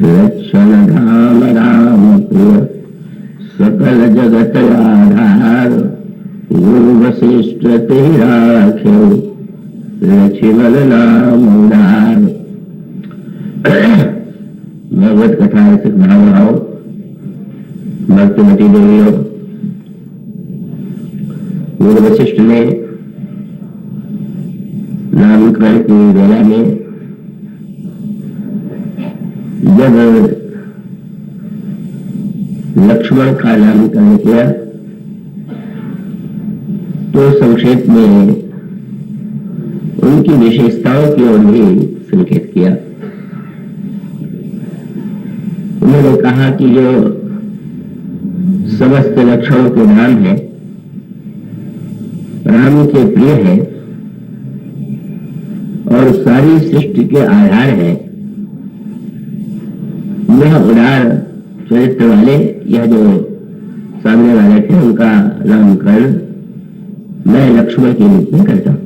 लक्षण धाम राम प्रिय सकल जगत आधार, गुरु वशिष्ठ ते राखे लक्ष्मण नाम उदार। भगवत कथा रसिक भाव भक्तिमती देवियों, गुरु वशिष्ठ ने नामकरण की वेला में जब लक्ष्मण का नामकरण किया तो संक्षेप में उनकी विशेषताओं की ओर भी संकेत किया। उन्होंने कहा कि जो समस्त लक्षणों के नाम है, राम के प्रिय है और सारी सृष्टि के आधार है, यह उदार चरित्र वाले यह जो सामने वाले थे उनका नामकरण मैं लक्ष्मण के रूप में करता हूं।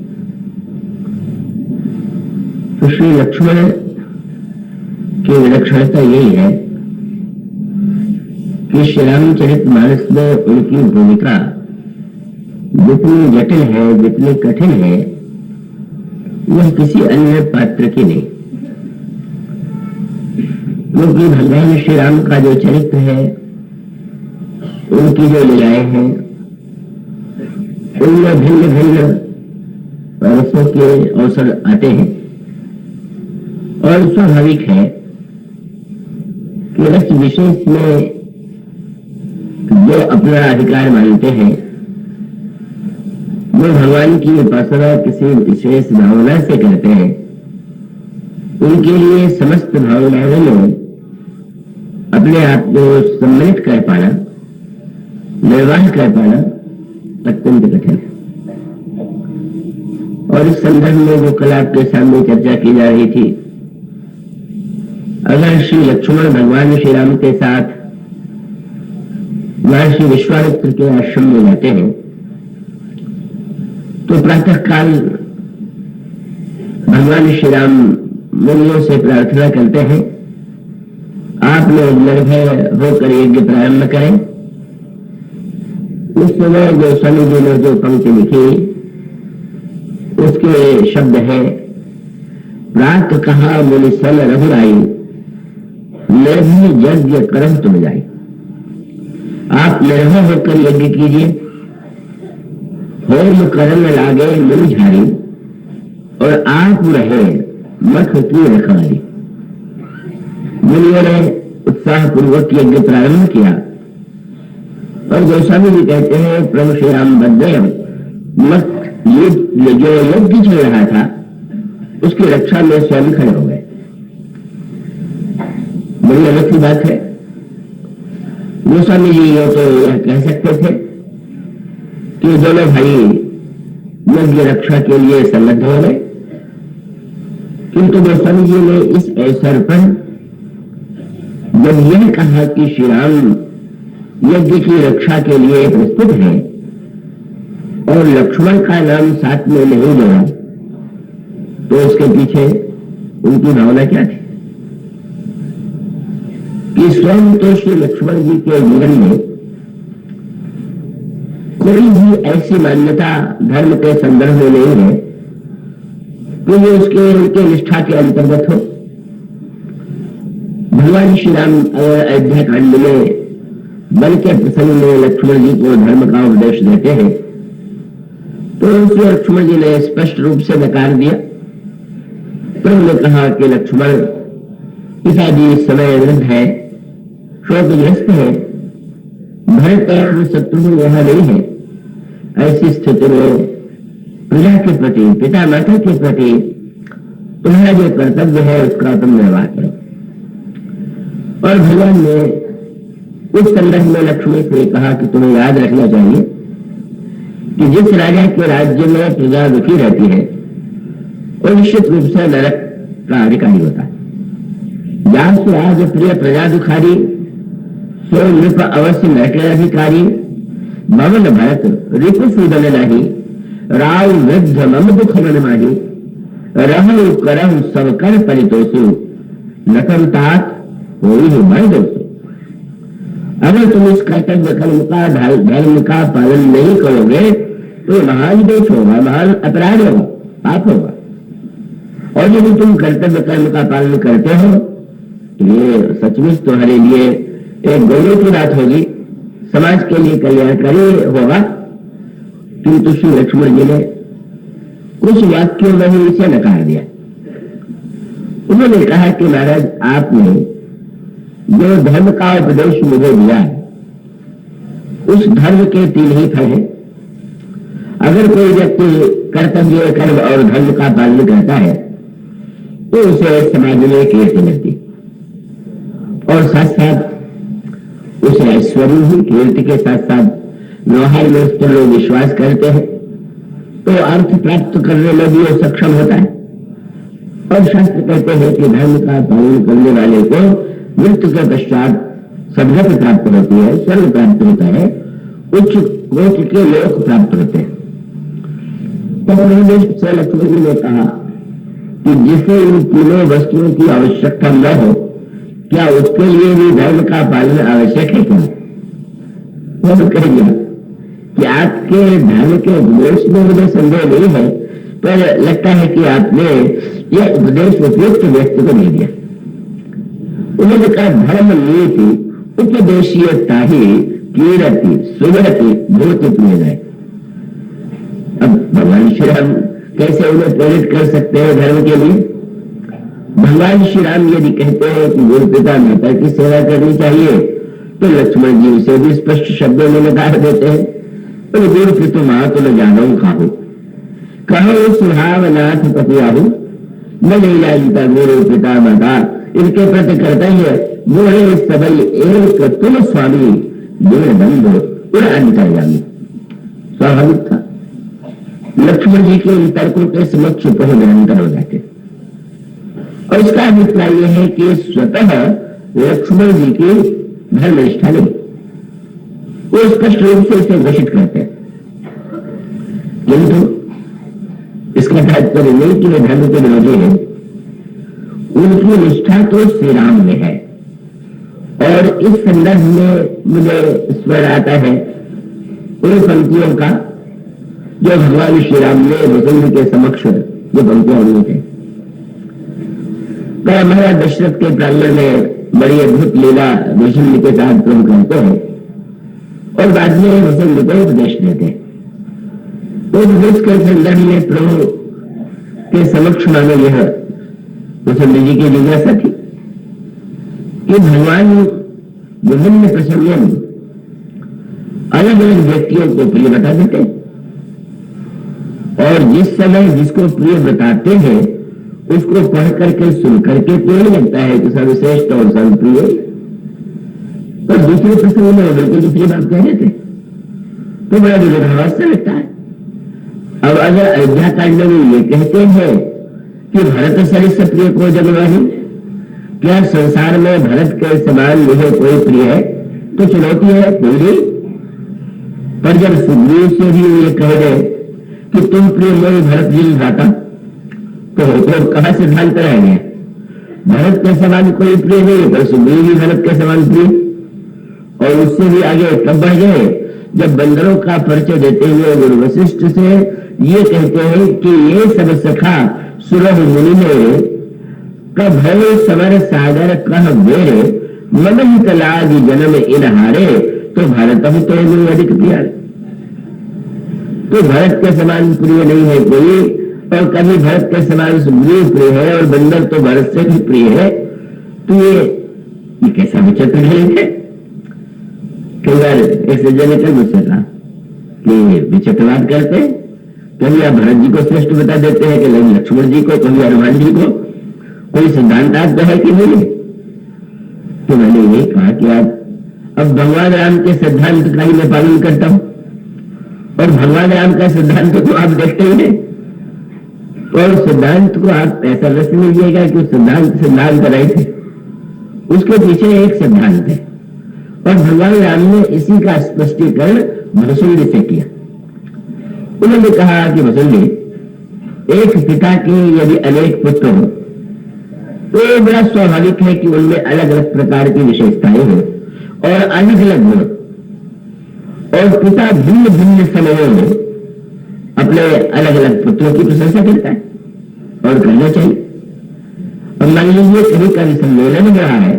तो श्री लक्ष्मण की विलक्षणता यही है कि श्री रामचरितमानस में उनकी भूमिका जितनी जटिल है, जितनी कठिन है, वह किसी अन्य पात्र की नहीं। क्योंकि भगवान श्री राम का जो चरित्र है, उनकी जो लीलाएं हैं, उनमें भिन्न भिन्न रसों के अवसर आते हैं और स्वाभाविक है कि रस विशेष में जो अपना अधिकार मानते हैं वो भगवान की उपासना किसी विशेष भावना से करते हैं। उनके लिए समस्त भावनाओं में अपने आप को सम्मिलित कर पाना, निर्वाह कर पाना अत्यंत कठिन है। और इस संदर्भ में जो कल आपके सामने चर्चा की जा रही थी, अगर श्री लक्ष्मण भगवान श्री राम के साथ महर्षि विश्वामित्र के आश्रम में जाते हैं तो प्रातः काल भगवान श्री राम मुनियों से प्रार्थना करते हैं, आप लोग निर्भय होकर यज्ञ प्रारंभ करें। उस समय जो स्वामी जी ने जो पंक्ति लिखी उसके शब्द है, प्रात कहा मुनि सल रघुराई, निर्भय यज्ञ करम तुम जाए। आप निर्भय होकर यज्ञ कीजिए, होम करम लागे मुनि झारी, और आप रहे मठ की रखवाली। मुनियों ने उत्साह पूर्वक यज्ञ प्रारंभ किया और गोस्वामी जी कहते हैं, प्रभु श्री राम बद्दे मत जो यज्ञ चल रहा था उसकी रक्षा में स्वयं खड़े हो गए। बड़ी अलग सी बात है। गोस्वामी जी ये तो यह कह सकते थे कि दोनों भाई यज्ञ रक्षा के लिए संबद्ध हो गए, किंतु गोस्वामी जी ने इस अवसर पर जब यह कहा कि श्री राम यज्ञ की रक्षा के लिए प्रस्तुत है और लक्ष्मण का नाम साथ में नहीं जोड़ा, तो उसके पीछे उनकी भावना क्या थी कि स्वयं तो श्री लक्ष्मण जी के जीवन में कोई भी ऐसी मान्यता धर्म के संदर्भ में नहीं है कि ये उसके उनके निष्ठा के अंतर्गत हो। भगवान श्री राम अयोध्या कांड में बल के प्रसंग में लक्ष्मण जी को धर्म का उपदेश देते हैं तो उसमें लक्ष्मण जी ने स्पष्ट रूप से नकार दिया। प्रभु ने कहा कि लक्ष्मण, पिताजी इस समय वृद्ध है, शोकग्रस्त है, भरत और शत्रुघ्न यहाँ नहीं है। ऐसी स्थिति में प्रजा के प्रति, पिता माता के प्रति तुम्हारा जो कर्तव्य है उसका तुम निर्वाह करो। और भगवान ने उस संदर्भ में लक्ष्मण से कहा कि तुम्हें याद रखना चाहिए कि जिस राजा के राज्य में प्रजा दुखी रहती है वो निश्चित रूप से नरक का अधिकारी होता है। जास राज प्रिय प्रजा दुखारी, सो नृप अवश्य नरक अधिकारी। भवन भरत रिपु सूदन नहीं, राव वृद्ध मम दुख मन माही। रहु करहु सब कर परितोषु नकम तात हो ही बड़ दोषु। अगर तुम इस कर्तव्य कर्म का धर्म का पालन नहीं करोगे तो महान दोष होगा, महान अपराध होगा, पाप होगा। और यदि तुम कर्तव्य कर्म का पालन करते हो तो ये सचमुच तुम्हारे लिए एक गौरव की बात होगी, समाज के लिए कल्याणकारी होगा। किंतु श्री लक्ष्मण जी ने कुछ वाक्यों में ही इसे नकार दिया। उन्होंने कहा कि महाराज, आपने जो धर्म का उपदेश मुझे दिया है उस धर्म के 3 ही फल हैं। अगर कोई व्यक्ति कर्तव्य कर्म और धर्म का पालन करता है तो उसे समाज में कीर्ति मिलती और साथ साथ उसे ऐश्वर्य ही, कीर्ति के साथ साथ व्यवहार में उस पर लोग विश्वास करते हैं तो अर्थ प्राप्त करने में भी वो सक्षम होता है। और शास्त्र कहते हैं कि धर्म का पालन करने वाले को मृत्यु के पश्चात सद्गति प्राप्त होती है, स्वर्ग प्राप्त होता है, उच्च कोटि के लोक प्राप्त होते हैं। तो लक्ष्मण जी ने कहा कि जिसे इन तीनों वस्तुओं की आवश्यकता न हो, क्या उसके लिए भी धर्म का पालन आवश्यक है क्या? वो कह दिया कि आपके धर्म के उपदेश में मुझे संदेह नहीं है, पर लगता है कि आपने यह उपदेश उपयुक्त व्यक्ति को नहीं दिया। उन्होंने कहा धर्म नीति उपदेशीयता ही कीरति सुगति भूति प्रिय। अब भगवान श्री राम कैसे उन्हें प्रेरित कर सकते हैं धर्म के लिए? भगवान श्री राम यदि कहते हैं कि गुरु पिता माता की सेवा करनी चाहिए तो लक्ष्मण जी उसे भी स्पष्ट शब्दों में नकार देते हैं। तो गुरु पितु माँ तो न जानो खाहू कहो सुहावनाथ पतियाहू न नहीं लालिता गुरु पिता माता, इनके प्रति कर्तव्य बोले सबई एक तुम स्वामी मेरे बंधु अंतर्यामी। स्वाभाविक था, लक्ष्मण जी के इन तर्कों के समक्ष उपह निरंतर हो जाते। और इसका अभिप्राय यह है कि स्वतः लक्ष्मण जी की धर्मनिष्ठा नहीं, वो स्पष्ट रूप से इसे घोषित करते हैं। किंतु इसका तात्पर्य नहीं कि वे धर्म के विरोधी हैं, उनकी निष्ठा तो श्री राम में है। और इस संदर्भ में मुझे स्वर आता है उन पंक्तियों का जो भगवान श्री राम ने वसुंधरा के समक्ष जो पंक्तियां हुई थे। महाराज दशरथ के प्रांगण में बड़ी अद्भुत लीला वसुंधरा के साथ प्रभु करते हैं और बाद में वसुंधरा को उपदेश देते हैं। तो उपदेश के संदर्भ में प्रभु के समक्ष मानो यह वसुंधरा जी की जिज्ञासा थी कि भगवान विभिन्न प्रसंगों में अलग अलग व्यक्तियों को प्रिय बता देते और जिस समय जिसको प्रिय बताते हैं उसको पढ़ करके सुन करके तो नहीं लगता है कि सर्वश्रेष्ठ और सर्वप्रिय, और दूसरे प्रसंग में बिल्कुल दूसरी बात कह देते तो बड़ा विरोधाभास से लगता है। अब अगर अयोध्या कांड में ये कहते हैं कि भरत सरिस प्रिय को जगवाही, क्या संसार में भरत के समान मुझे कोई प्रिय है? तो चुनौती है कोई नहीं। पर जब सुग्रीव से भी ये कह गए कि तुम प्रिय मेरे भरत जी भाता, तो कहां सिद्धांत कराएंगे? भरत के समान कोई प्रिय नहीं, पर सुग्रीव भी भरत के समान प्रिय। और उससे भी आगे कब बढ़ गए जब बंदरों का परिचय देते हुए गुरु वशिष्ठ से ये कहते हैं कि ये सब सखा सुरभ मुनि में कभय समर सागर कह बेरे मन ही कलाग जन्म इन हारे, तो भारत हम तो अधिक प्रिय। तो भरत के समान प्रिय नहीं है कोई, और कभी भरत के समान सुग्रीव प्रिय है और बंदर तो भरत से भी प्रिय है। तो ये कैसा विचित्र है? कई बार एक सज्जन ने मुझसे कहा कि विचित्रवाद करते, कभी आप भरत जी को श्रेष्ठ बता देते हैं कि नहीं लक्ष्मण जी को, कभी हनुमान जी को, कोई सिद्धांत है कि नहीं? तो मैंने यही कहा कि आप अब भगवान राम के सिद्धांत का ही मैं पालन करता हूं और भगवान राम का सिद्धांत को आप देखते ही नहीं, और सिद्धांत को आप ऐसा रस लीजिएगा कि सिद्धांत रहे थे, उसके पीछे एक सिद्धांत है। और भगवान राम ने इसी का स्पष्टीकरण वसुंधरा से किया। उन्होंने कहा कि वसुंधरा, एक पिता के यदि अनेक पुत्र हो तो बड़ा स्वाभाविक है कि उनमें अलग अलग प्रकार की विशेषताएं हो और अलग अलग गुण, और पिता भिन्न भिन्न समयों में अपने अलग अलग पुत्रों की प्रशंसा करता है और करना चाहिए। अब मान लीजिए कभी कवि सम्मेलन हो रहा है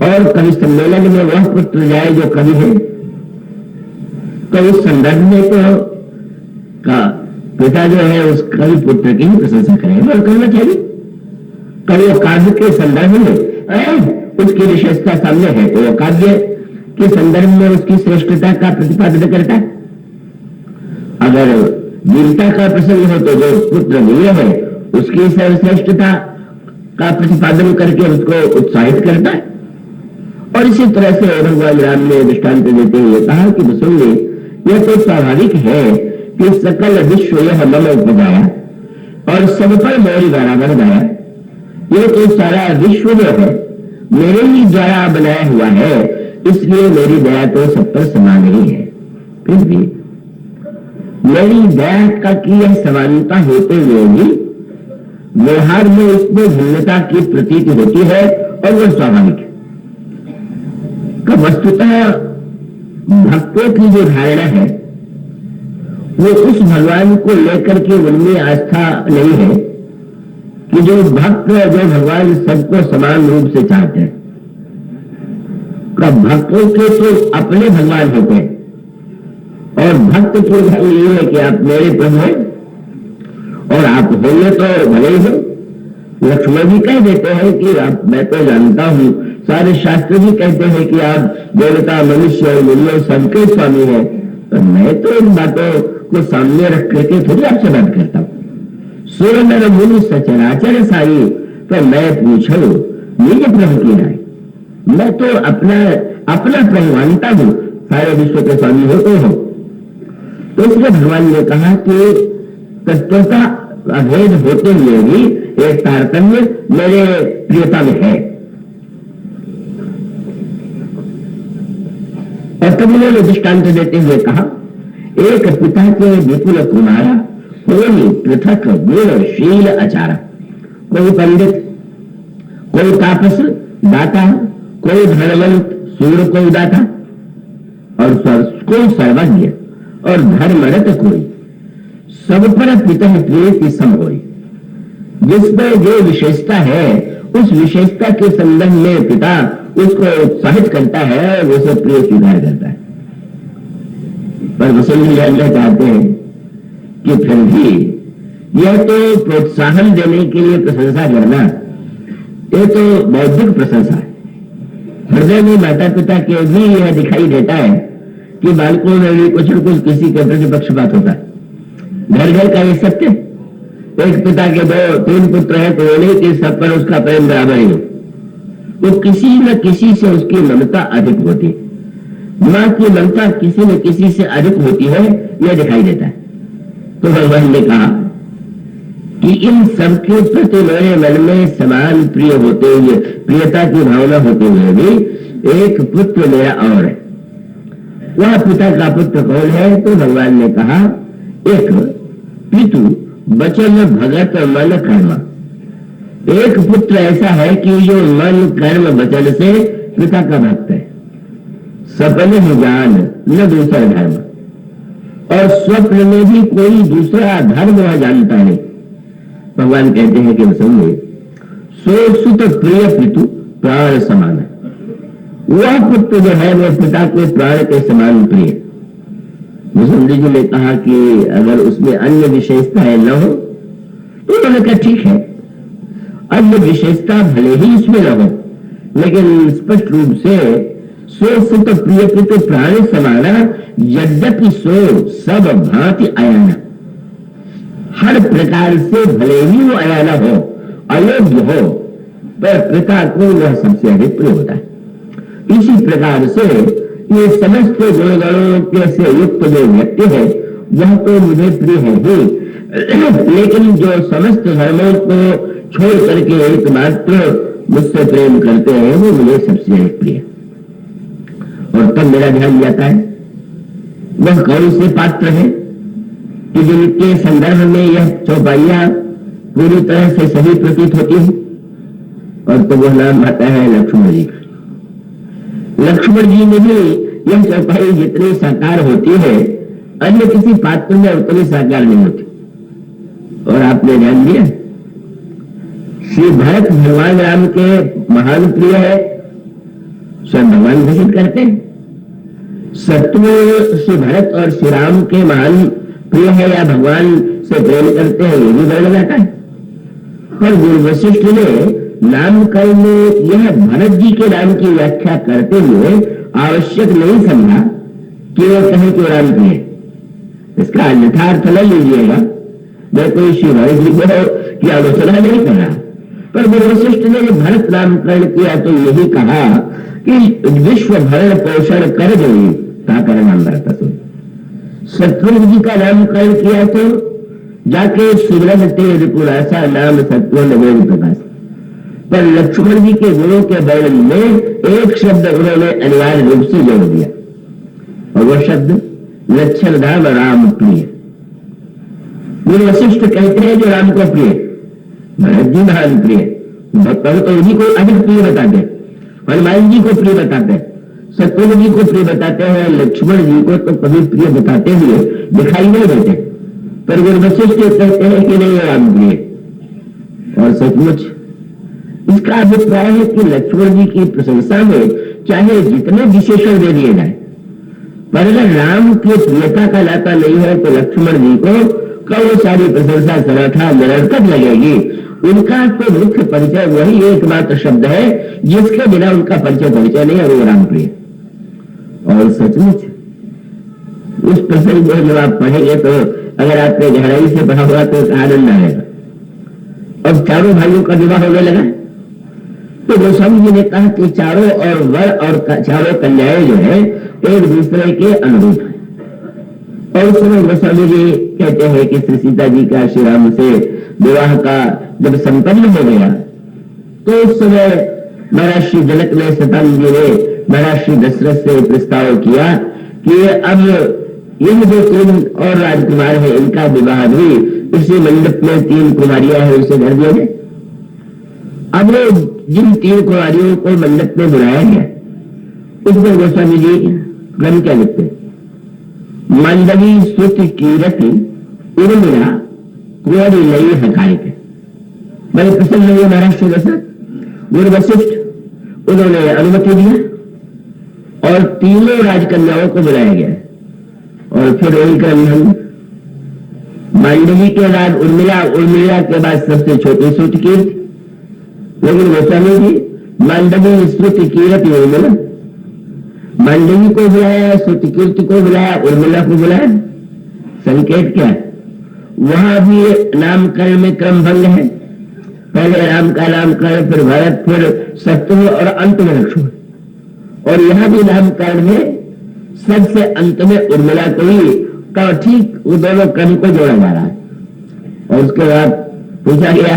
और कवि सम्मेलन में वह पुत्र जाए जो कवि है, तो उस संदर्भ में तो पिता जो है उस कवि पुत्र की ही प्रशंसा करेगा और करना चाहिए। कवि काव्य के संदर्भ में उसकी विशेषता सामने है तो काव्य के संदर्भ में उसकी श्रेष्ठता का प्रतिपादन करता है। अगर वीरता का प्रसंग हो तो जो पुत्र वीर है उसकी सर्वश्रेष्ठता का प्रतिपादन करके उसको उत्साहित करता है। और इसी तरह से भगवान राम ने दृष्टांत देते हुए कहा कि सुनिए, यह तो स्वाभाविक है कि सकल विश्व यह मम उपजाया और सब पर मेरी बराबर गाया। ये तो सारा विश्व जो है मेरे ही द्वारा बनाया हुआ है, इसलिए मेरी दया तो सब पर समान ही है। फिर भी मेरी दया का की यह समानता होते हुए भी व्यवहार में उसमें भिन्नता की प्रतीति होती है और वह स्वाभाविक है। वस्तुतः भक्तों की जो धारणा है वो उस भगवान को लेकर के उनमें आस्था नहीं है कि जो भक्त जो भगवान सबको समान रूप से चाहते हैं। भक्तों के तो अपने भगवान होते हैं और भक्त की धर्म ये है कि आप मेरे प्रभु हैं और आप होंगे तो भले ही हो। लक्ष्मण जी कह देते हैं कि आप, मैं तो जानता हूं, सारे शास्त्र भी कहते हैं कि आप देवता मनुष्य और मुनियों सबके स्वामी हैं, पर मैं तो इन बातों को सामने रख करके थोड़ी आपसे बात करता हूं। सूर्य नर मुनि सचराचर साई, तो मैं पूछो निज प्रभु की राय। मैं तो अपना प्रभु मानता हूं, सारे विश्व के स्वामी हो तो हो। तो इसलिए भगवान ने कहा कि तत्वता अभेद होते हुए भी एक तारतम्य मेरे प्रियता में है। और तब उन्होंने दृष्टांत देते हुए कहा, एक पिता के विपुल कुमारा, कोई पृथक गुणशील आचारा। कोई पंडित, कोई तापस दाता, कोई धनवंत सूर्य को दाता और कोई सर्वज्ञ और धर्मरत कोई, सब पर पिता प्रिय सम होई। जिसमें जो विशेषता है उस विशेषता के संदर्भ में पिता उसको उत्साहित करता है और उसे प्रिय स्वीकार करता है। पर वसुंधरा जानना चाहते हैं कि फिर भी यह तो प्रोत्साहन देने के लिए प्रशंसा करना, ये तो बौद्धिक प्रशंसा है। हृदय में माता पिता के भी यह दिखाई देता है कि बालकों में भी कुछ न कुछ किसी के प्रति पक्षपात होता है। घर घर का ये सत्य, एक पिता के 2-3 पुत्र हैं तो नहीं कि सब पर उसका प्रेम बराबर ही हो, तो किसी न किसी से उसकी ममता अधिक होती है। मां की ममता किसी न किसी से अधिक होती है, यह दिखाई देता है। तो भगवान ने कहा कि इन सबके प्रति मेरे मन में समान प्रिय होते हुए, प्रियता की भावना होते हुए भी एक पुत्र मेरा और है। वह पिता का पुत्र कौन है? तो भगवान ने कहा, एक पितु बचन भगत मन कर्म। एक पुत्र ऐसा है कि जो मन कर्म वचन से पिता का भक्त है, सपने ही जान न दूसरा धर्म, और स्वप्न में भी कोई दूसरा धर्म वह जानता नहीं। भगवान कहते हैं कि सुनिए, सो सुत प्रिय पितु प्राण समान। वह पुत्र जो है वह पिता के प्राण के समान प्रिय। मुसंदी जी ने कहा कि अगर उसमें अन्य विशेषताएं न हो तो उन्होंने कहा ठीक है, अन्य विशेषता भले ही इसमें न हो, लेकिन स्पष्ट रूप से सो सुत प्रिय पितु प्राण समाना, यद्यपि सो सब भांति अयाना। हर प्रकार से भले ही वो अयाना हो, अयोग्य हो, पर पिता को वह सबसे अधिक प्रिय होता है। इसी प्रकार से ये समस्त गुणगणों से युक्त जो व्यक्ति है वह तो मुझे प्रिय है ही, लेकिन जो समस्त धर्मों को छोड़ करके एकमात्र मुझसे प्रेम करते हैं वो मुझे सबसे अधिक प्रिय। और तब मेरा ध्यान जाता है वह कौन से पात्र है कि जिनके संदर्भ में यह चौपाइयां पूरी तरह से सही प्रतीत होती है, और तो वह नाम आता है लक्ष्मण जी का। लक्ष्मण जी में भी यह चौपाई जितनी साकार होती है, अन्य किसी पात्र में उतनी साकार नहीं होती। और आपने ध्यान दिया, श्री भरत भगवान राम के महान प्रिय है, स्वयं भगवान घोषित करते हैं। शत्रु श्री भरत और श्री राम के महान प्रिय है या भगवान से प्रेम करते हैं, ये भी वर्णन जाता है। और गुरु वशिष्ठ ने नामकरण में यह भरत जी के नाम की व्याख्या करते हुए आवश्यक नहीं समझा कि वो कहें कि राम प्रिय। इसका अन्यथा अर्थ न लीजिएगा, मैं कोई श्री भरत जी की आलोचना नहीं कर रहा, पर गुरु वशिष्ठ ने जब भरत नामकरण किया तो यही कहा कि विश्व भरण पोषण कर जोई ताकर नाम भरत। शत्रुघ्न जी का नामकरण किया तो जाके सुब्रत तेज पुरासा नाम सत्व नवेद प्रकाश। पर लक्ष्मण जी के गुणों के वर्णन में एक शब्द उन्होंने अनिवार्य रूप से जोड़ दिया, और वह शब्द लक्षण धाम राम प्रिय। गुरु वशिष्ठ कहते हैं जो राम को प्रिय, भरत जी महान प्रिय, भक्तों तो उन्हीं को अधिक प्रिय बताते हैं, हनुमान जी को प्रिय बताते हैं, शत्रुघ्न जी को प्रिय बताते हैं, लक्ष्मण जी को तो कभी प्रिय बताते हुए दिखाई नहीं देते। पर गुरु वशिष्ठ कहते हैं कि नहीं राम प्रिय। और सचमुच इसका अभिप्राय है कि लक्ष्मण जी की प्रशंसा में चाहे जितने विशेषण दे दिए जाए, पर अगर राम की प्रियता का नाता नहीं है तो लक्ष्मण जी को कई सारी प्रशंसा सर्वथा निरर्थक लगेगी। उनका तो मुख्य परिचय वही एकमात्र शब्द है जिसके बिना उनका परिचय नहीं है, वो राम प्रिय। और सचमुच उस प्रसंग को जब आप पढ़ेंगे तो अगर आपने गहराई से पढ़ा हुआ तो आनंद आएगा। अब चारों भाइयों का विवाह होने लगा तो गोस्वामी जी ने कहा कि चारों और वर और चारों कन्याएं जो है एक दूसरे के अनुरूप है। और उस समय गोस्वामी जी कहते हैं कि श्री सीता जी का श्री राम से विवाह का जब संपन्न हो गया तो उस समय महाराज श्री जनक ने शतानंद जी ने महाराज श्री दशरथ से प्रस्ताव किया कि अब इन जो 3 और राजकुमार है इनका विवाह भी इसी मंडप में 3 कुमारियां हैं उसे घर दिया जाए। अब जिन 3 कुमारियों को मंडप में बुलाया गया उसमें गोस्वामी जी क्रम क्या लिखते, मांडवी स्तुति कीरति उर्मिला कुंवरी लई हकारिक। बड़े प्रसन्न हुए महाराष्ट्र दशरथ। गुरु वशिष्ठ उन्होंने अनुमति दिया और 3 राजकन्याओं को बुलाया गया। और फिर वही क्रम मांडवी के बाद उर्मिला, उर्मिला के बाद सबसे छोटी सुतकीर्ति। लेकिन गोस्वामी जी मांडवी स्तुति कीरति उर्मिला, मांडवी को बुलाया, सुतकीर्ति को बुलाया, उर्मिला को बुलाया। संकेत क्या है? वहां भी नामकरण में क्रम भंग है। पहले राम का नामकरण, फिर भरत, फिर शत्रु और अंत में लक्ष्मण। और यहां भी नामकरण में सबसे अंत में उर्मिला को ही का ठीक वो दोनों क्रम को जोड़ा जा रहा है। और उसके बाद पूछा गया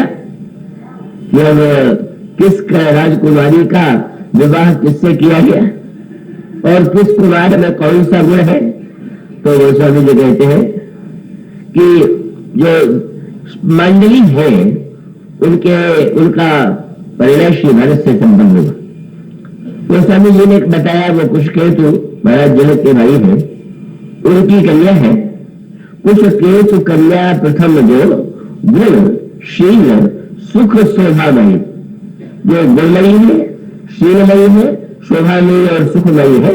कि अब किस राजकुमारी का विवाह किससे किया गया और किस कुमार में कौन सा गुण है। तो गोस्वामी जी कहते हैं कि जो मंडली है उनका परिणय श्री भरत से संबंध हुआ। गोस्वामी जी ने बताया वो कुशकेतु महाराज जनक के भाई है, उनकी कन्या है। कुशकेतु कन्या प्रथम जो गुण शील सुख शोभामयी, जो गुणमयी है, शीलमयी है, शोभामयी और सुखमयी है,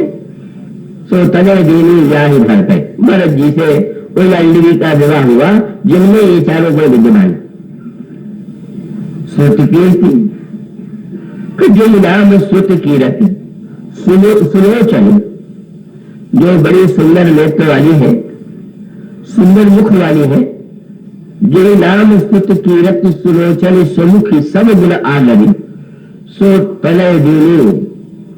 सो तनय देनी जाहि भरत है। भरत जी से उन मंडली का विवाह हुआ जिनमें ये चारों गुण विद्यमान। सुतकीर्ति जो नाम सुत कीरति, सुलोचन जो बड़ी सुंदर नेत्र वाली है, सुंदर मुख वाली है, जो नाम स्तुत कीरति सुलोचन सुमुखी सब गुण आगरी, सो तनय दीनी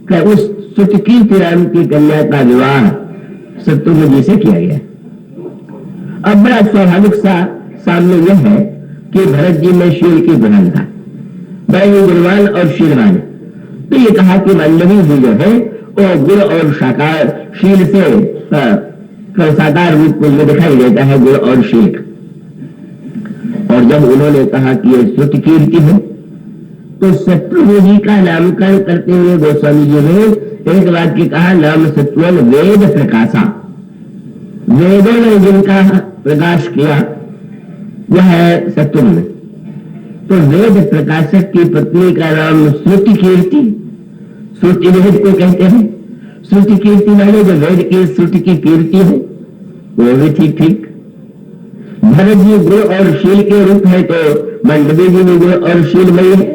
का उस सुतकीर्ति राम की कन्या का विवाह शत्रुघ्न जी से किया गया। अब बड़ा स्वाभाविक सा सामने यह है कि भरत जी में शील की प्रधानता, बड़े गुणवान और शीलवान। तो ये कहा कि मांडवी जी जो है वो गुण और साकार शील से का साकार रूप में दिखाई देता है गुण और शील का। और जब उन्होंने कहा कि ये श्रुति कीर्ति है, तो शत्रुघ्न जी का नामकरण करते हुए गोस्वामी जी ने एक वाक्य कहा, नाम शत्रुघ्न वेद प्रकाशा। वेदों ने जिनका प्रकाश किया वह है शत्रुघ्न। तो वेद प्रकाशक की पत्नी का नाम श्रुति कीर्ति, श्रुति वेद को कहते हैं। श्रुति कीर्ति माने जो वेद की श्रुति की कीर्ति है वो भी ठीक ठीक। भरत जी गुण और शील के रूप है, तो मंडवी जी भी गुण और शीलमयी है।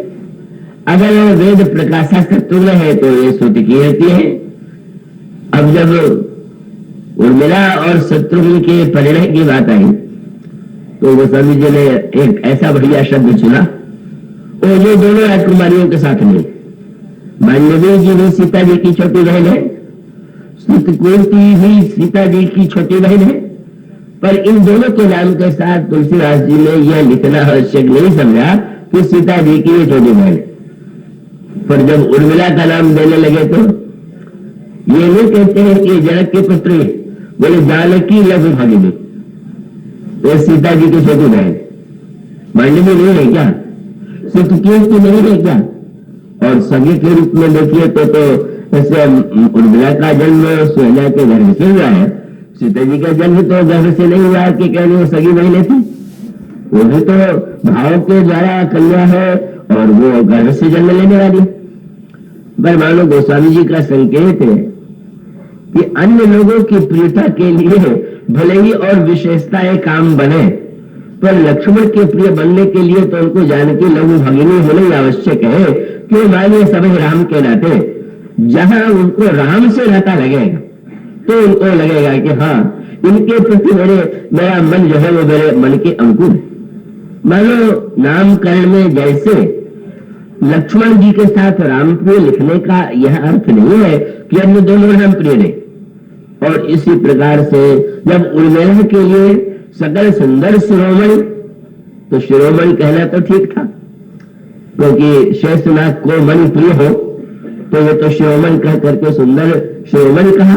अगर वेद प्रकाशा शत्रुघ्न है तो ये श्रुति कीर्ति है। अब जब उर्मिला और शत्रुघ्न के परिणय की बात आई तो गोस्वामी जी ने एक ऐसा बढ़िया शब्द चुना, और ये दोनों राजकुमारियों के साथ नहीं। मांडवी जी भी सीता जी की छोटी बहन है, कीर्ति भी सीता जी की छोटी बहन है, पर इन दोनों के नाम के साथ तुलसीदास जी ने यह लिखना आवश्यक नहीं समझा कि सीता जी की ये छोटी बहन है। पर जब उर्मिला का नाम देने लगे तो ये नहीं कहते हैं कि जनक के पुत्री, बोले जानकी लघु भगिनी, ये सीता जी की छोटी बहन। मांडवी नहीं है क्या? कीर्ति नहीं है क्या? और सगे के रूप में देखिए तो ऐसे उर्मिला का जन्म सुहेला के गर्भ से हुआ है। सीता जी का जन्म तो गर्भ से नहीं हुआ कि कहने वो सगी बहनें थी, वो भी तो भाव के द्वारा कन्या है और वो गर्भ से जन्म लेने वाली। पर मानो गोस्वामी जी का संकेत है कि अन्य लोगों की प्रियता के लिए भले ही और विशेषताएं काम बने, पर लक्ष्मण के प्रिय बनने के लिए तो उनको जानकी लघु भगिनी होना आवश्यक है। क्यों? मानिए सभी राम के नाते, जहां उनको राम से नाता लगेगा तो उनको लगेगा कि हाँ, इनके प्रति मेरा मन जो है वो मेरे मन के अंकुर। मानो नामकरण में जैसे लक्ष्मण जी के साथ राम प्रिय लिखने का यह अर्थ नहीं है कि अन्य दोनों राम प्रिय नहीं। और इसी प्रकार से जब उर्मिला के लिए सकल सुंदर शिरोमणि, तो शिरोमणि कहना तो ठीक था, क्योंकि शेषनाग को मणि प्रिय हो तो वो तो शिरोमणि कह करके सुंदर शिरोमणि कहा।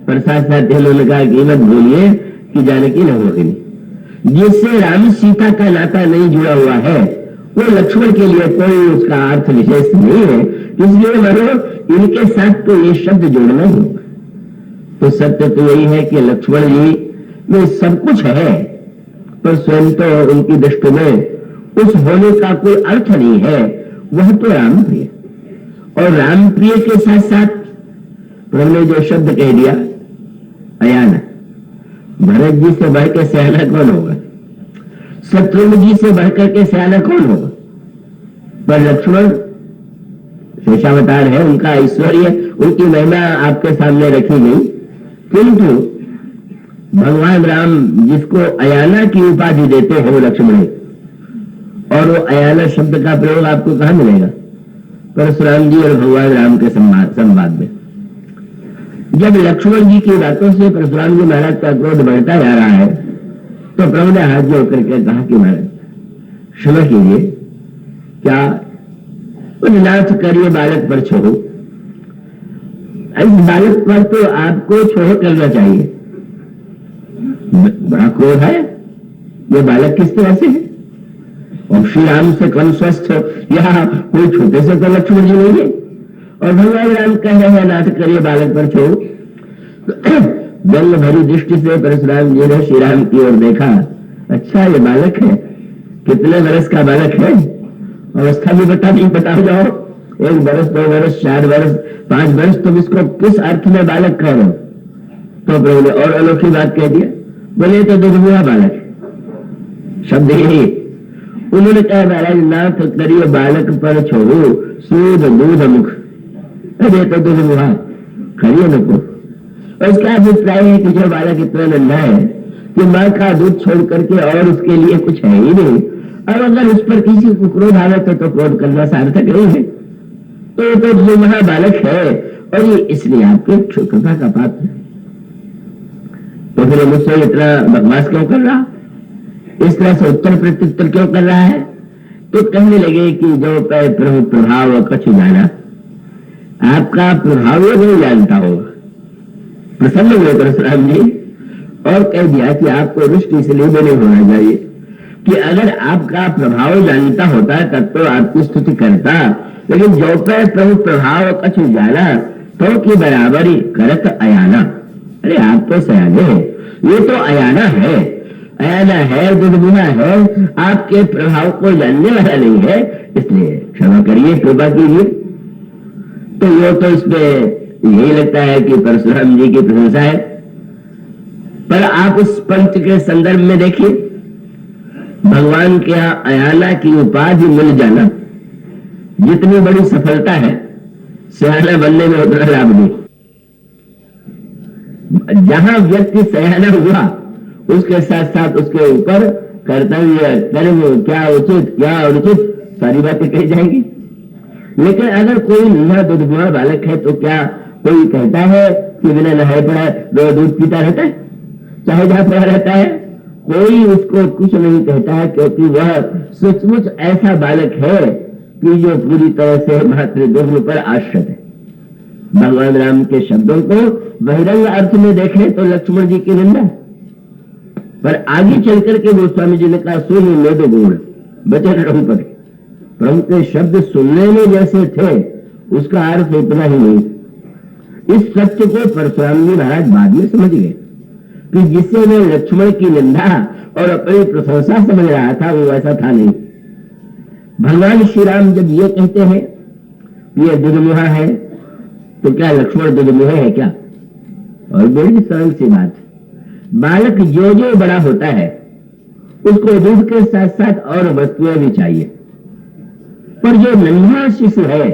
पर साथ साथ उन्होंने कहा कि मत भूलिए कि जानकी लघु भगिनी, जिससे राम सीता का नाता नहीं जुड़ा हुआ है वो लक्ष्मण के लिए कोई उसका अर्थ विशेष नहीं है। इसलिए मानो इनके साथ तो ये शब्द जोड़ना ही होगा। तो सत्य तो यही है कि लक्ष्मण जी में सब कुछ है, पर स्वयं तो उनकी दृष्टि में उस होने का कोई अर्थ नहीं है। वह तो राम प्रिय, और राम प्रिय के साथ साथ हमने जो शब्द कह दिया अयाना, भरत जी से बढ़ के सयाना कौन होगा? शत्रुघ्न जी से बढ़कर के सयाना कौन होगा? पर लक्ष्मण शेषावतार है, उनका ऐश्वर्य, उनकी महिमा आपके सामने रखी गई। किंतु भगवान राम जिसको अयाना की उपाधि देते हैं वो लक्ष्मण है, और वो अयाना शब्द का प्रयोग आपको कहां मिलेगा? परशुराम जी और भगवान राम के संवाद में। जब लक्ष्मण जी की बातों से परशुराम जी महाराज का क्रोध बढ़ता जा रहा है तो प्रभु ने हाथ जोड़ करके कहा कि महाराज क्षमा कीजिए, क्या नाथ करिए बालक पर छोड़ो। इस बालक पर तो आपको छोड़ करना चाहिए। बड़ा क्रोध है, ये बालक किस तरह से है? और श्री राम से कम स्वस्थ या कोई छोटे से तो लक्ष्मण जी नहीं है, और भगवान राम कह रहे हैं नाथ करिए बालक पर छोड़ो। व्यंग भरी दृष्टि से परशुराम जी ने श्री राम की ओर देखा। अच्छा, ये बालक है, कितने वर्ष का बालक है? अवस्था भी बताओ जाओ, 1 वर्ष 2 वर्ष 4 वर्ष 5 वर्ष, तुम इसको किस अर्थ में बालक कह रहे हो? तो प्रभु ने और अनोखी बात कह दिया, बोले तो दुधमुआ बालक है। शब्द यही उन्होंने कहा, महाराज नाथ करिए बालक पर छोड़ो सूद दूध मुख, अरे तो दुधमुआ खड़िए नको। और इसका अभिप्राय है कि जो बालक इतना नन्हा है कि माँ का दूध छोड़ करके और उसके लिए कुछ है ही नहीं, और अगर उस पर किसी को क्रोध आवे तो क्रोध करना सार्थक नहीं है। तो ये तो जो महाबालक है और ये इसलिए आपके कृपा का पात्र है। तो फिर मुझसे इतना बकवास क्यों कर रहा, इस तरह से उत्तर प्रत्युत्तर क्यों कर रहा है? तो कहने लगे कि जो प्रभु प्रभाव कछु जाना, आपका प्रभाव नहीं जानता होगा। प्रसन्न हुए परशुराम जी और कह दिया कि आपको रुष्ट इसलिए भी नहीं होना चाहिए कि अगर आपका प्रभाव जानता होता तब तो आपकी स्तुति करता, लेकिन जो पे प्रभु प्रभाव कछ उजाला तो की बराबरी करत अयाना। अरे आप तो सयाने हैं, ये तो अयाना है, अयाना है, दुर्गुना है, आपके प्रभाव को जानने वाला नहीं है, इसलिए क्षमा करिए, कृपा कीजिए। तो ये तो इसमें यही लगता है कि परशुराम जी की प्रशंसा है, पर आप उस पंच के संदर्भ में देखिए, भगवान के यहाँ अयाना की उपाधि मिल जाना जितनी बड़ी सफलता है, सयाना बनने में उतना लाभ नहीं। जहां व्यक्ति सयाना हुआ उसके साथ साथ उसके ऊपर कर्तव्य, कर्म, क्या उचित क्या अनुचित, सारी बातें कही जाएंगी। लेकिन अगर कोई नन्हा दुधुआ बालक है तो क्या कोई कहता है कि बिना नहाए पड़ा दूध पीता रहता है, चाहे जहां पड़ा रहता है, कोई उसको कुछ नहीं कहता है, क्योंकि वह सचमुच ऐसा बालक है कि जो पूरी तरह से मातृ दुग्ध पर आश्रित है। भगवान राम के शब्दों को बहिरंग अर्थ में देखें तो लक्ष्मण जी की निंदा, पर आगे चलकर के गोस्वामी जी ने कहा सुन मेदो गुण बचन रहू पड़े। प्रभु के शब्द सुनने में जैसे थे उसका अर्थ इतना ही नहीं। इस सत्य को परशुराम जी महाराज बाद में समझ गए कि जिससे मैं लक्ष्मण की निंदा और अपनी प्रशंसा समझ रहा था वो ऐसा था नहीं। भगवान श्री राम जब ये कहते हैं ये दुर्मुहा है तो क्या लक्ष्मण दुर्मुहे है क्या? और बड़ी सरल सी बात, बालक जो जो बड़ा होता है उसको दूध के साथ साथ और वस्तुएं भी चाहिए, पर जो नन्हा शिशु है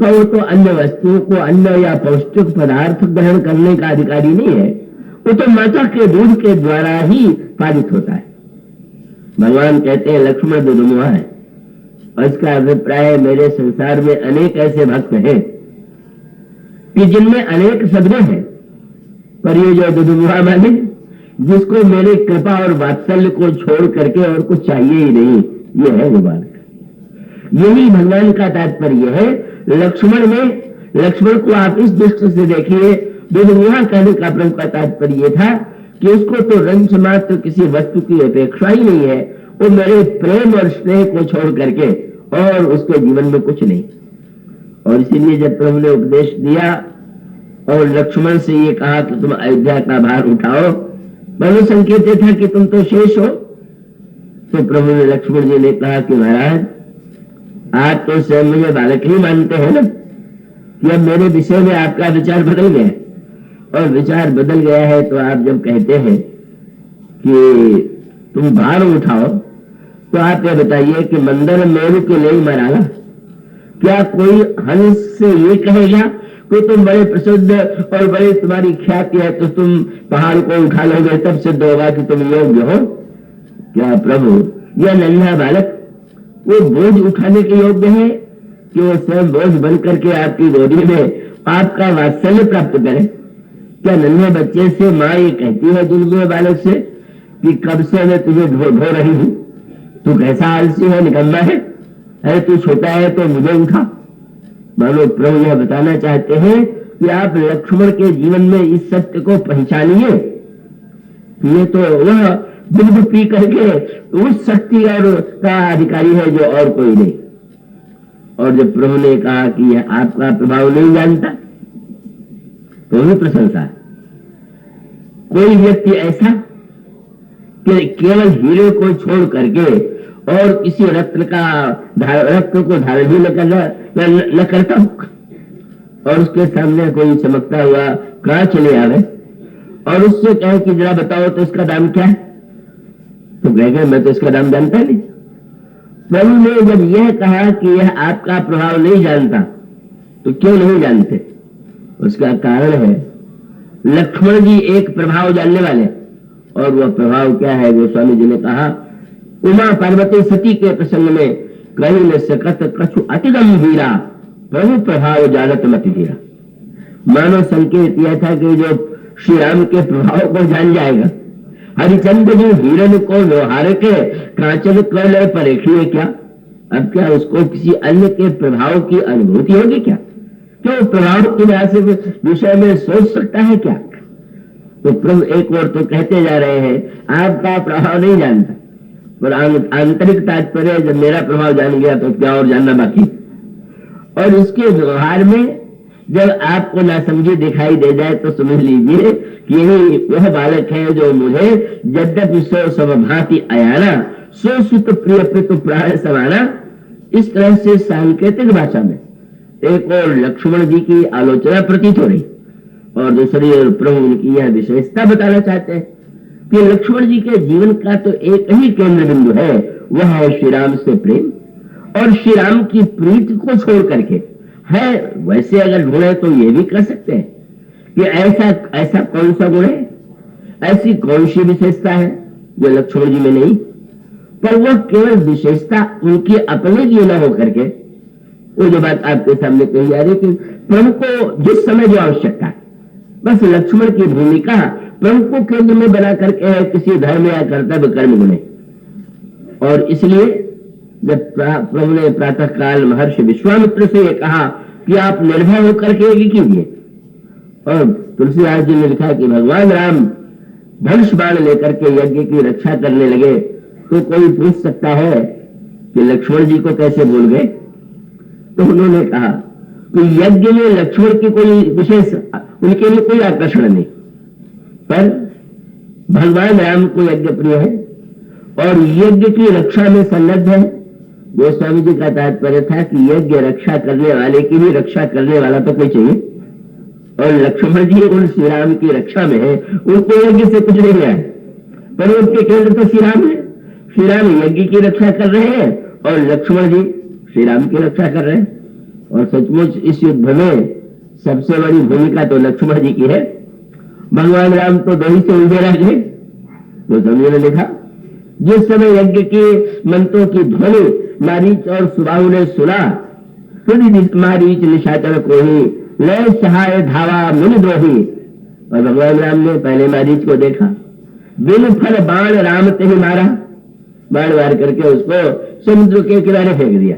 वो तो अन्य वस्तुओं को, अन्न या पौष्टिक पदार्थ ग्रहण करने का अधिकारी नहीं है, वो तो माता के दूध के द्वारा ही पालित होता है। भगवान कहते हैं लक्ष्मण दुर्मुहा है, और इसका अभिप्राय मेरे संसार में अनेक ऐसे भक्त हैं कि जिनमें अनेक शब्द हैं, पर ये जो दुर्मुहा माने जिसको मेरे कृपा और वात्सल्य को छोड़ करके और कुछ चाहिए ही नहीं, ये है वो बालक। यही भगवान का तात्पर्य है लक्ष्मण में। लक्ष्मण को आप इस दृष्टि से देखिए, दुर्मुहा कहने का प्रभु का तात्पर्य था कि उसको तो रंच मात्र किसी वस्तु की अपेक्षा ही नहीं है, वो मेरे प्रेम और स्नेह को छोड़ करके और उसके जीवन में कुछ नहीं। और इसीलिए जब प्रभु ने उपदेश दिया और लक्ष्मण से ये कहा कि तुम अयोध्या का भार उठाओ, मनो संकेत था कि तुम तो शेष हो, तो प्रभु ने लक्ष्मण जी ने कहा कि महाराज आप तो स्वयं मुझे बालक ही मानते हैं ना, कि अब मेरे विषय में आपका विचार बदल गया, और विचार बदल गया है तो आप जब कहते हैं कि तुम भार उठाओ, तो आप ये बताइए कि मंदर मेरू के लिए मराला, क्या कोई हंस से ये कहेगा कि तुम बड़े प्रसिद्ध और बड़े तुम्हारी ख्याति है तो तुम पहाड़ को उठा लोगे, तब सिद्ध होगा कि तुम योग्य हो? क्या प्रभु यह नन्हा बालक वो बोझ उठाने के योग्य है कि वो स्वयं बोझ बन करके आपकी गोदी में आपका वात्सल्य प्राप्त करे? क्या नन्हे बच्चे से माँ ये कहती है दुर्मुहे बालक से कि कब से मैं तुझे ढो रही हूं, तू कैसा आलसी है, निकम्मा है, अरे तू छोटा है तो मुझे उठा? मानो प्रभु यह बताना चाहते हैं कि आप लक्ष्मण के जीवन में इस सत्य को पहचानिए, ये तो वह दूध पी करके उस शक्ति और का अधिकारी है जो और कोई नहीं। और जब प्रभु ने कहा कि यह आपका प्रभाव नहीं जानता, तो भी प्रशंसा है। कोई व्यक्ति ऐसा कि केवल हीरे को छोड़ करके और किसी रत्न को धारण भी न करता हो, और उसके सामने कोई चमकता हुआ कांच ले आवे और उससे कहे कि जरा बताओ तो इसका दाम क्या है, तो कहेगा मैं तो इसका दाम जानता नहीं। प्रभु ने जब यह कहा कि यह आपका प्रभाव नहीं जानता, तो क्यों नहीं जानते? उसका कारण है लक्ष्मण जी एक प्रभाव जानने वाले, और वह प्रभाव क्या है? गोस्वामी जी ने कहा उमा पार्वती सती के प्रसंग में कहीं न सकत कछु अति गंभीरा प्रभु प्रभाव जानत मत धीरा। मानो संकेत यह था कि जो श्री राम के प्रभाव को जान जाएगा, हरिचंद जी हिरण को व्यवहार के कांचन कर परेखिए क्या, अब क्या उसको किसी अन्य के प्रभाव की अनुभूति होगी क्या? क्यों प्रभाव के विषय में सोच सकता है क्या? तो प्रभु एक और तो कहते जा रहे हैं आपका प्रभाव नहीं जानता, पर आंतरिक तात्पर्य जब मेरा प्रभाव जान गया तो क्या और जानना बाकी। और इसके व्यवहार में जब आपको नासमझी दिखाई दे जाए तो समझ लीजिए कि यही वह बालक है जो मुझे यद्यपि सो सब भांति अयाना सो सुत प्रिय पितु प्राण समाना, इस तरह से सांकेतिक भाषा में एक और लक्ष्मण जी की आलोचना प्रतीत हो रही और दूसरी ओर प्रभु उनकी यह विशेषता बताना चाहते हैं कि लक्ष्मण जी के जीवन का तो एक ही केंद्र बिंदु है, वह है श्री राम से प्रेम और श्री राम की प्रीति को छोड़ करके है। वैसे अगर ढूंढे तो ये भी कर सकते हैं कि ऐसा कौन सा गुण है, ऐसी कौन सी विशेषता है जो लक्ष्मण जी में नहीं, पर वह केवल विशेषता उनकी अपने की न हो करके वो जो बात आपके सामने कही जा रही कि प्रभु को जिस समय जो आवश्यकता है, बस लक्ष्मण की भूमिका प्रभु को केंद्र में बना करके है, किसी धर्म या कर्तव्य कर्म गुणे। और इसलिए जब प्रभु ने प्रातः काल महर्षि विश्वामित्र से ये कहा कि आप निर्भय होकर के यज्ञ कीजिए, और तुलसीदास जी ने लिखा कि भगवान राम धनुष बाण लेकर के यज्ञ की रक्षा करने लगे, तो कोई पूछ सकता है कि लक्ष्मण जी को कैसे भूल गए। तो उन्होंने कहा कि यज्ञ में लक्ष्मण की कोई विशेष उनके लिए कोई आकर्षण नहीं, पर भगवान राम को यज्ञ प्रिय है और यज्ञ की रक्षा में सन्नद्ध है। गोस्वामी जी का तात्पर्य था कि यज्ञ रक्षा करने वाले की भी रक्षा करने वाला तो कोई चाहिए, और लक्ष्मण जी उन श्री राम की रक्षा में है, उनको यज्ञ से कुछ नहीं आया, पर उनके केंद्र तो श्री राम है। श्री राम यज्ञ की रक्षा कर रहे हैं और लक्ष्मण जी श्री राम की रक्षा कर रहे हैं। और सचमुच इस युद्ध में सबसे बड़ी भूमिका तो लक्ष्मण जी की है। भगवान राम तो दही से उलझे रह गए। तो समझे ने लिखा जिस समय यज्ञ के मंत्रों की ध्वनि मारीच और सुबाहु ने सुना, फिर मारीच निशाचर को ही लय सहाय धावा मुनि द्रोही। और भगवान राम ने पहले मारीच को देखा, बिन फल बाण राम ते ही मारा, बाण मार करके उसको समुद्र के किनारे फेंक दिया।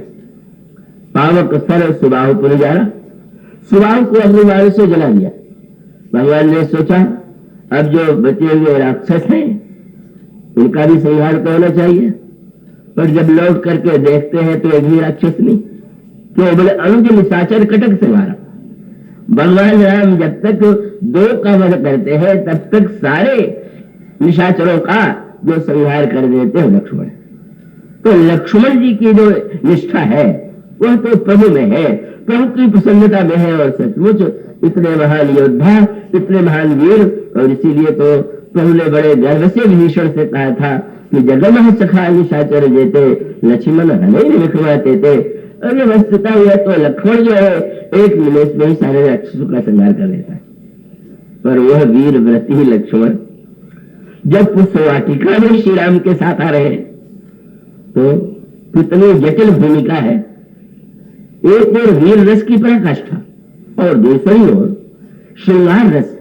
पावक सर सुबाहु पुन जारा, सुबाहु को अपने बाण से जला दिया। भगवान ने सोचा अब जो बचे हुए राक्षस हैं उनका भी संहार तो होना चाहिए, पर जब लौट करके देखते हैं तो एक भी राक्षस नहीं, तो बोले अनुज निशाचर कटक से मारा। भगवान राम जब तक दो का वध करते हैं तब तक सारे निशाचरों का जो संहार कर देते हैं लक्ष्मण। तो लक्ष्मण जी की जो निष्ठा है वह तो प्रभु में है, प्रभु की प्रसन्नता में है। और सचमुच इतने महान योद्धा, इतने महान वीर, और इसीलिए तो प्रभु ने बड़े गर्व से विभीषण से कहा था कि जगमह सखा निशाचर जेते लक्ष्मण हने विखवाते थे। और ये वस्तुता हुआ तो लक्ष्मण जो है एक निमेष में ही सारे राक्षसों का संहार कर लेता है। पर वह वीर व्रती लक्ष्मण जब पुष्पवाटिका में श्री राम के साथ आ रहे हैं तो कितनी जटिल भूमिका है। एक ओर वीर रस की पराकाष्ठा और दूसरी ओर श्रृंगार रस,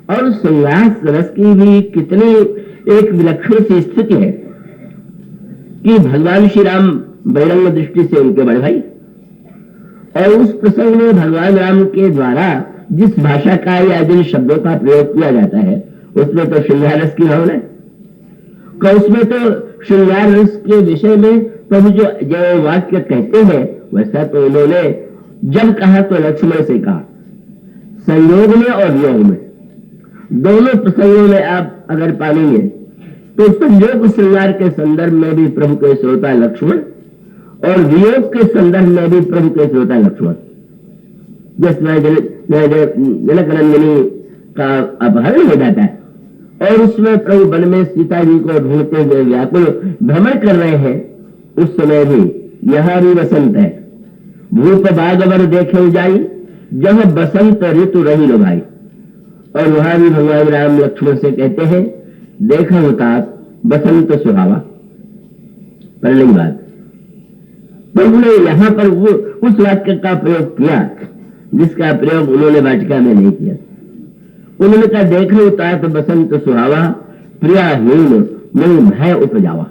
और श्रृंगार रस की भी कितनी एक विलक्षण सी स्थिति है कि भगवान श्री राम बहिरंग दृष्टि से उनके बड़े भाई, और उस प्रसंग में भगवान राम के द्वारा जिस भाषा का या जिन शब्दों का प्रयोग किया जाता है उसमें तो श्रृंगार रस की भावना है। उसमें तो श्रृंगार रस के विषय में प्रभु जो वाक्य कहते हैं वैसा तो उन्होंने जब कहा तो लक्ष्मण से कहा, संयोग में और वियोग में, दोनों प्रसंगों में आप अगर पालेंगे तो संयोग श्रृंगार के संदर्भ में भी प्रभु के श्रोता लक्ष्मण और वियोग के संदर्भ में भी प्रभु के श्रोता लक्ष्मण। जिसमें जनक नंदिनी का अपहरण हो जाता है और उसमें प्रभु वन में सीता जी को ढूंढते हुए व्याकुल भ्रमण कर रहे हैं, उस समय भी यहाँ भी बसंत है। भूप बागवर देखे जाई जहाँ बसंत ऋतु रही लो भाई। और वहां भी भगवान राम लक्ष्मण से कहते हैं देखा होता बसंत सुहावा। पहली बात प्रभु ने यहाँ पर वो उस वाक्य का प्रयोग किया जिसका प्रयोग उन्होंने वाटिका में नहीं किया। उन्होंने कहा देखा होता तो बसंत सुहावा, प्रियाहीन में भय उपजावा।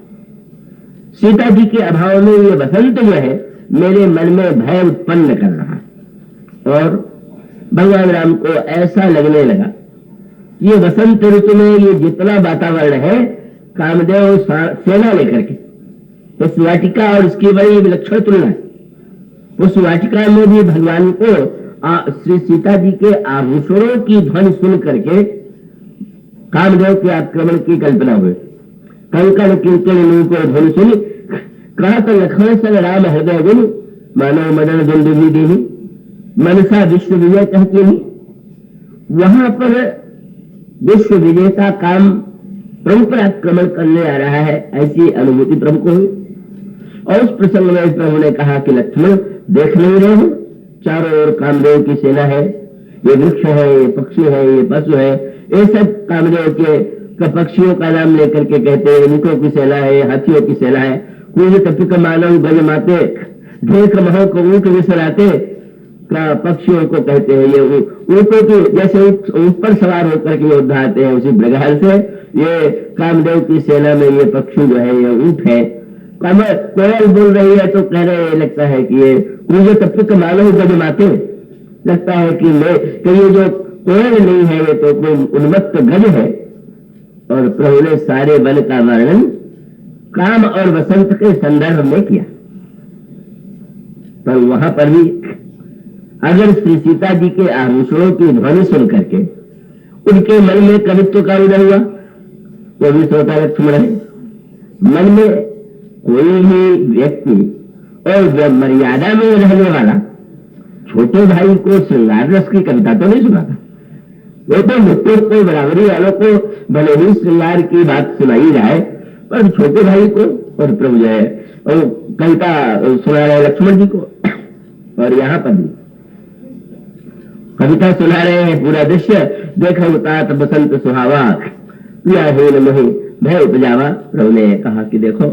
सीता जी के अभाव में ये बसंत जो है मेरे मन में भय उत्पन्न कर रहा है। और भगवान राम को ऐसा लगने लगा ये वसंत ऋतु में ये जितना वातावरण है, कामदेव सेना लेकर के उस वाटिका और उसकी बड़ी विलक्षण तुलना है। उस वाटिका में भी भगवान को श्री सीता जी के आभूषणों की ध्वनि सुन करके कामदेव के आक्रमण की कल्पना हुई। कंकण किंकण को ध्वनि सुनी, कहा तो लक्ष्मण संग राम हृदय गुण, मानव मदन दुंदुभि देही, मनसा विश्व विजय कहते ही। वहां पर विश्व विजय का काम प्रभु पर आक्रमण करने आ रहा है, ऐसी अनुभूति प्रभु को हुई। और उस प्रसंग में प्रभु ने कहा कि लक्ष्मण देख नहीं रहे हो, चारों ओर कामदेव की सेना है, ये वृक्ष है, ये पक्षी है, ये पशु है, ये सब कामदेव के पक्षियों का नाम लेकर के कहते हैं। ऊँटों की सेना है, हाथियों की सेना है। कुछ तपिक मानव गज माते, ढेक महो को ऊँट विसराते, पक्षियों को कहते हैं। ये ऊँटों की जैसे ऊँट पर सवार होकर के योद्धा आते हैं, उसी प्रकार से ये कामदेव की सेना में ये पक्षी जो है, ये ऊँट है। कोयल बोल रही है तो कह रहे लगता है कि ये मुझे तपिक मानव गज माते, लगता है कि ये जो कोयल नहीं है, ये तो कोई उन्मत्त गज है। और प्रभु ने सारे वन का वर्णन काम और वसंत के संदर्भ में किया। पर वहां पर भी अगर श्री सीता जी के आभूषणों की ध्वनि सुन करके उनके मन में कवित्व का उदय हुआ, वो भी श्रोता लक्ष्मण है। मन में कोई भी व्यक्ति और मर्यादा में रहने वाला छोटे भाई को श्रृंगार रस की कविता तो नहीं सुनाता। वो तो मुझको कोई बराबरी वालों को भले ही श्रृंगार की बात सुनाई जाए, पर छोटे भाई को और प्रभु जो है और कविता सुना रहे लक्ष्मण जी को। और यहाँ पर भी कविता सुना रहे हैं, पूरा दृश्य देखो तात बसंत सुहावा, पिया हेन मोहि भय उपजावा। प्रभु ने कहा कि देखो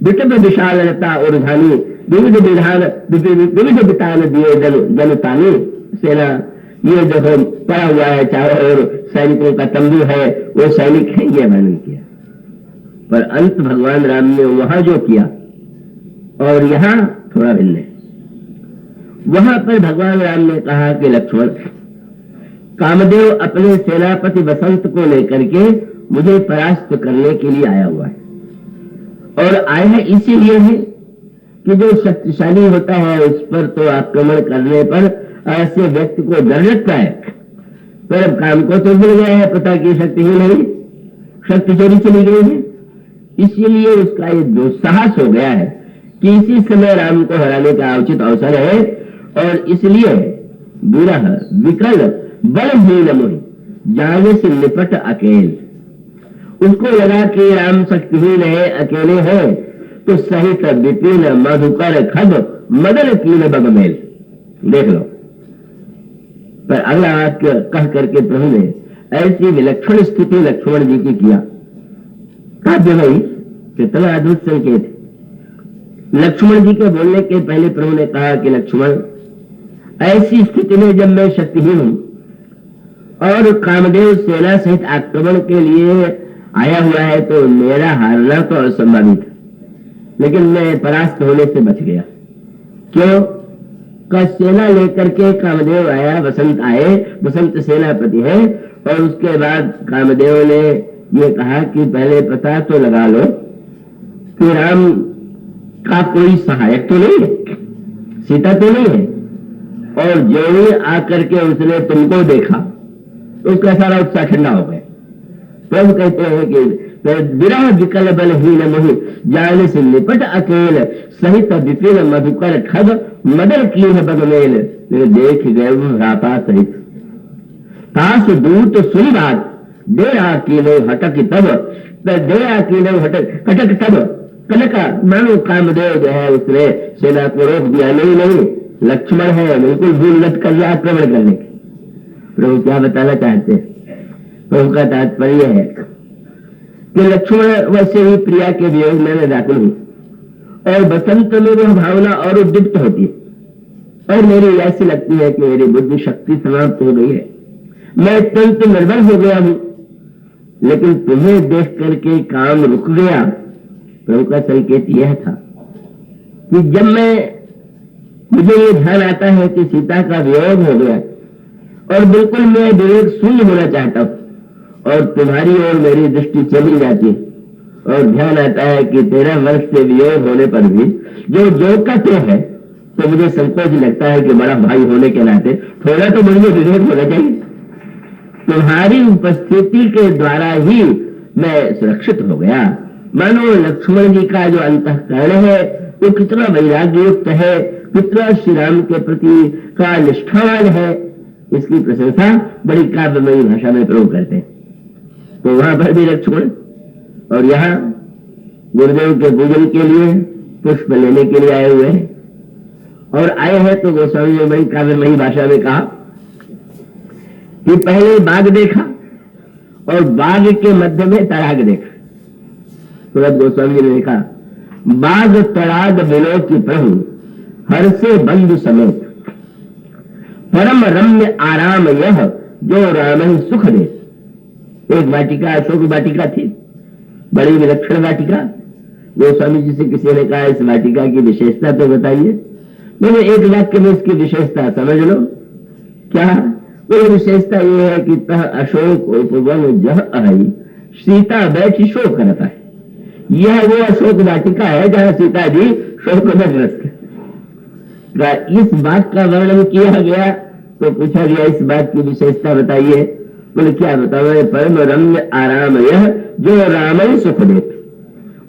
विटप विशाल लता और धानी, विविध विधान विविध वितान दिए जनतानी सेना। ये जो पड़ा हुआ है चारों ओर सैनिकों का तंबू है, वो सैनिक है, ये वर्णन किया। पर अंत भगवान राम ने वहां जो किया और यहां थोड़ा भिन्न है। वहां पर भगवान राम ने कहा कि लक्ष्मण, कामदेव अपने सेनापति वसंत को लेकर के मुझे परास्त करने के लिए आया हुआ है। और आया है इसीलिए है कि जो शक्तिशाली होता है उस पर तो आक्रमण करने पर ऐसे व्यक्ति को डर लगता है। पर अब काम को तो मिल गया है, पता की शक्ति ही नहीं, शक्ति चोरी चली गई है। इसीलिए उसका ये दुस्साहस हो गया है कि इसी समय राम को हराने का उचित अवसर है। और इसलिए विरह विकल बलहीन मोहि, जाने से निपट अकेल। उसको लगा कि राम शक्तिहीन है, अकेले हैं, तो सहित विपिन मधुकर खग मदन कीन बगमेल। देख लो, पर अगला वाक्य कह करके प्रभु ने ऐसी विलक्षण स्थिति लक्ष्मण जी की किया। काव्य भाई कितना अद्भुत संकेत। लक्ष्मण जी के बोलने के पहले प्रभु ने कहा कि लक्ष्मण, ऐसी स्थिति में जब मैं शक्तिहीन हूं और कामदेव सेना सहित आक्रमण के लिए आया हुआ है, तो मेरा हारना तो असंभावित है, लेकिन मैं परास्त होने से बच गया। क्यों? का सेना लेकर के कामदेव आया, वसंत आए, वसंत सेनापति है। और उसके बाद कामदेव ने ये कहा कि पहले पता तो लगा लो कि राम का कोई सहायक तो नहीं है, सीता तो नहीं है। और जो ही आकर के उसने तुमको देखा तो उसका सारा उत्साह ठंडा हो गया। प्रभु कहते हैं कि विरह विकल बलहीन मोहि, जाने से निपट अकेल, सहित विपिन मधुकर खग मदन कीन बगमेल। देख गए रापा सहित तास दूत सुनी बात, दे कीनो हटक तब, दे कीनो हटक तब कनका। मानो कामदेव जो है उसने सेना को रोक दिया। नहीं, लक्ष्मण है, बिल्कुल भूल मत कर आक्रमण करने की। प्रभु क्या बताना चाहते हैं? प्रभु का तात्पर्य है कि लक्ष्मण वैसे ही प्रिया के वियोग में व्याकुल हूं, और बसंत में वह भावना और उद्दीप्त होती है, और मेरी ऐसी लगती है कि मेरी बुद्धि शक्ति समाप्त हो गई है, मैं अत्यंत निर्भर हो गया हूं। लेकिन तुम्हें देख करके काम रुक गया। प्रभु का संकेत यह था कि जब मुझे ये ध्यान आता है कि सीता का वियोग हो गया और बिल्कुल मैं विवेक शून्य होना चाहता हूं, और तुम्हारी ओर मेरी दृष्टि चली जाती है और ध्यान आता है कि 13 वर्ष से वियोग होने पर भी जो का तो है, तो मुझे संकोच लगता है कि बड़ा भाई होने के नाते थोड़ा तो मुझे विवेक होना चाहिए। तुम्हारी उपस्थिति के द्वारा ही मैं सुरक्षित हो गया। मानो लक्ष्मण जी का जो अंतःकरण है वो कितना वैराग्य युक्त है, कितना श्री राम के प्रति का निष्ठावान है, इसकी प्रशंसा बड़ी काव्यमयी भाषा में प्रयोग करते हैं। तो वहां पर भी लक्ष्मण और यहाँ गुरुदेव के पूजन के लिए पुष्प लेने के लिए आए हुए हैं और आए हैं। तो गोस्वामी ने बड़ी काव्यमयी भाषा में कहा कि पहले बाग देखा और बाग के मध्य में तड़ाग देखा। तुरंत गोस्वामी जी ने देखा बाग तड़ाग बिलो की प्रभु हर से बंधु समेत परम रम्य आराम यह जो राम ही सुख दे। एक वाटिका अशोक वाटिका थी, बड़ी विलक्षण वाटिका। गोस्वामी जी से किसी ने कहा इस वाटिका की विशेषता तो बताइए। मैंने एक वाक्य में इसकी विशेषता समझ लो। क्या? वो विशेषता ये है कि तह अशोक उपवन जह आई सीता बैठी शोक करता है। यह वो अशोक वाटिका है जहां सीता जी शोक में ग्रस्त है। इस बात का वर्णन किया गया तो पूछा गया इस बात की विशेषता बताइए। बोले क्या बताओ? परम रम्य आराम यह जो राम ही सुख देते।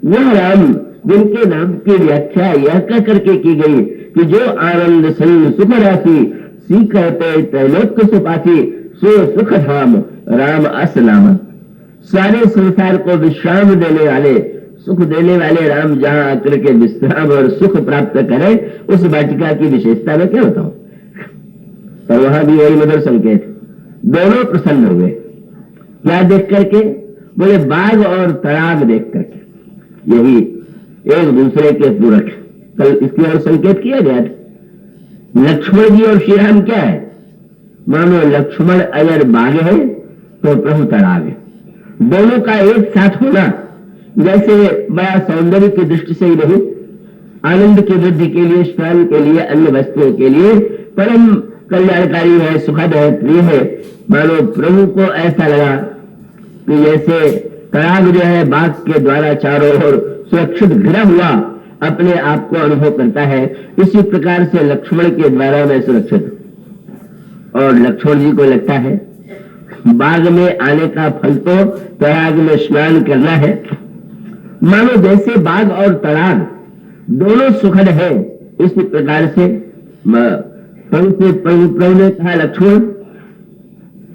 वह राम जिनके नाम की व्याख्या यह कह करके की गई कि जो आनंद संग सुख राशि सी कहते त्रैलोक्य सुपासी सो सुख धाम राम अस नाम। सारे संसार को विश्राम देने वाले, सुख देने वाले राम जहां आकर के विश्राम और सुख प्राप्त करे, उस वाटिका की विशेषता में क्या बताऊं। पर वहां भी वही मधुर संकेत, दोनों प्रसन्न हुए। क्या देख करके? बोले बाग और तड़ाग देख करके। यही एक दूसरे के पूरक। कल इसकी ओर संकेत किया गया था। लक्ष्मण जी और श्री राम क्या है? मानो लक्ष्मण अगर बाग है तो प्रभु तड़ाग है। दोनों का एक साथ होना जैसे बड़ा सौंदर्य की दृष्टि से ही नहीं, आनंद की वृद्धि के लिए, स्नान के लिए, अन्य वस्तुओं के लिए परम कल्याणकारी है, सुखद है, प्रिय है। मानो प्रभु को ऐसा लगा कि जैसे तड़ाग जो है बाग के द्वारा चारों ओर सुरक्षित घिरा हुआ अपने आप को अनुभव करता है, इसी प्रकार से लक्ष्मण के द्वारा मैं सुरक्षित हूं। और लक्ष्मण जी को लगता है बाग में आने का फल तो तड़ाग में स्नान करना है। मानो जैसे बाग और तड़ाग दोनों सुखद है, इसी प्रकार से प्रभु ने कहा लक्ष्मण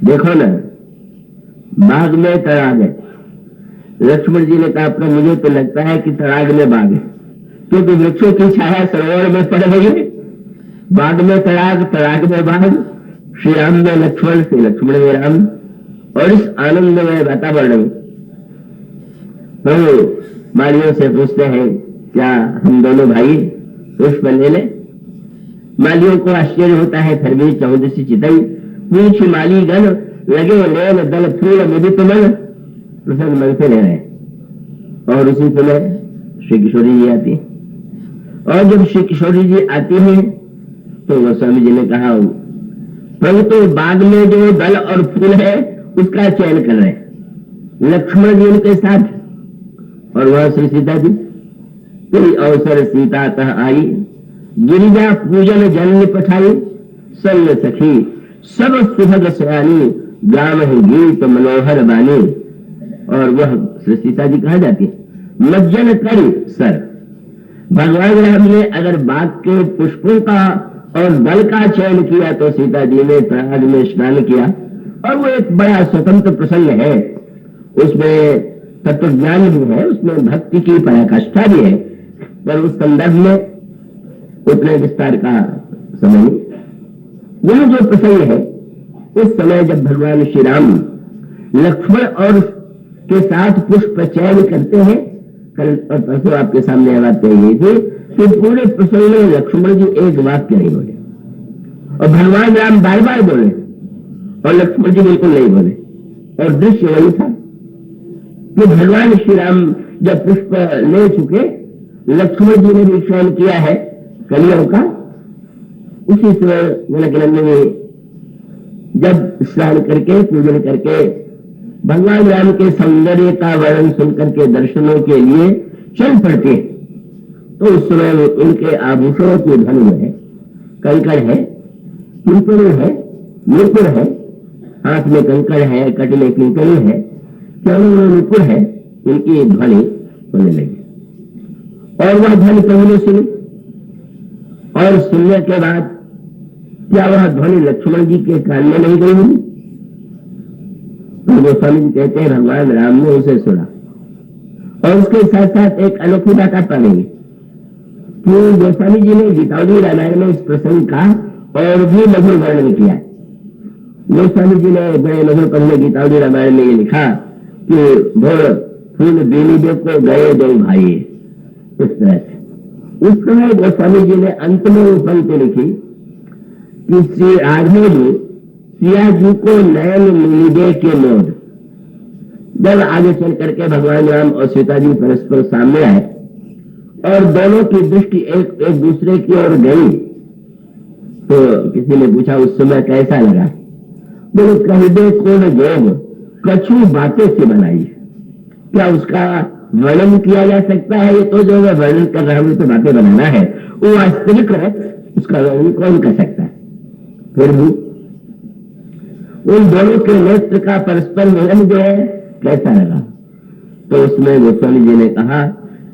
देखो ना बाग में तड़ाग है। लक्ष्मण जी ने कहा प्रभु मुझे तो लगता है कि तड़ाग में बाग है, क्योंकि वृक्षों की छाया सरोवर में पड़ रही है। बाग में तड़ाग, तड़ाग में बाग, श्री राम में लक्ष्मण, श्री लक्ष्मण में राम। और इस आनंदमय वातावरण प्रभु मालियों से पूछते हैं क्या हम दोनों भाई पुष्प ले ले? मालियों को आश्चर्य होता है, फिर भी 14सी चितई पूछ माली गण लगे लेन दल फूल मुदित मन, प्रसन्न मन से ले रहे। और उसी समय श्री किशोरी जी आती है। और जब श्री किशोरी जी आती है तो गोस्वामी जी ने कहा प्रभु तो बाग में जो दल और फूल है उसका चयन कर रहे हैं, लक्ष्मण जी उनके साथ और वह श्री सीता जी। कोई अवसर सीता तह आई गिरिजा पूजन जन पठाई संग सखी सब सुभग सयानी गाम ही गीत मनोहर बानी। और वह श्री सीता जी कहा जाती है मज्जन करी सर। भगवान राम ने अगर बाग के पुष्पों का और दल का चयन किया तो सीता जी ने तड़ाग में स्नान किया। और वो एक बड़ा स्वतंत्र प्रसंग है, उसमें तत्व ज्ञान भी है, उसमें भक्ति की पराकाष्ठा भी है, पर उस संदर्भ में उतने विस्तार का समय नहीं। यह जो प्रसंग है उस समय जब भगवान श्री राम लक्ष्मण और के साथ पुष्प चयन करते हैं, कल और परसों आपके सामने यह बात कही गई थी कि पूरे प्रसंग में लक्ष्मण जी एक वाक्य नहीं बोले और भगवान राम बार बार बोले और लक्ष्मण जी बिल्कुल नहीं बोले। और दृश्य वही था कि भगवान श्री राम जब पुष्प ले चुके, लक्ष्मण जी ने भी स्नान किया है कलियों का। उसी समय जनक नंदन ने जब स्नान करके पूजन करके भगवान राम के सौंदर्य का वर्णन सुनकर के दर्शनों के लिए चल पड़ते हैं। तो उस समय उनके आभूषणों की ध्वनि है, कंकड़ है, किंकड़ी है, नुपुर है, हाथ में कंकड़ है, कट में किंकड़ी है, चरणों में नुपुर है, इनकी ध्वनि होने लगी। और वह ध्वनि प्रभु ने सुनी, और सुनने के बाद क्या वह ध्वनि लक्ष्मण जी के कान में नहीं गई होगी? तो गोस्वामी जी कहते हैं भगवान राम ने उसे सुना। और उसके साथ साथ एक अनोखी बात आप पाएंगे कि गोस्वामी जी ने गीतावली रामायण में इस प्रसंग का और भी मधुर वर्णन किया है। गोस्वामी जी ने बड़े मधुर पद में गीतावली रामायण में ये लिखा कि भोर फूल बेली दे को गए दो भाई। इस तरह से उस समय गोस्वामी जी ने अंत में वो पंक्ति लिखी कि श्री राघव जी सिया जी को नयन मिलिदे के मोद। जब आगे चल करके भगवान राम और सीता जी परस्पर सामने आए और दोनों की दृष्टि एक दूसरे की ओर गई, तो किसी ने पूछा उस समय कैसा लगा? बोले कहदे कोण जोग कछु बातें से बनाई। क्या उसका वर्णन किया जा सकता है? ये तो जो मैं वर्णन कर रहा हूं तो बातें बनाना है, वो वास्तविक है, उसका वर्णन कौन कर सकता है? फिर भी उन दोनों के नेत्र का परस्पर मिलन जो है कैसा लगा? तो उसमें गोस्वामी जी ने कहा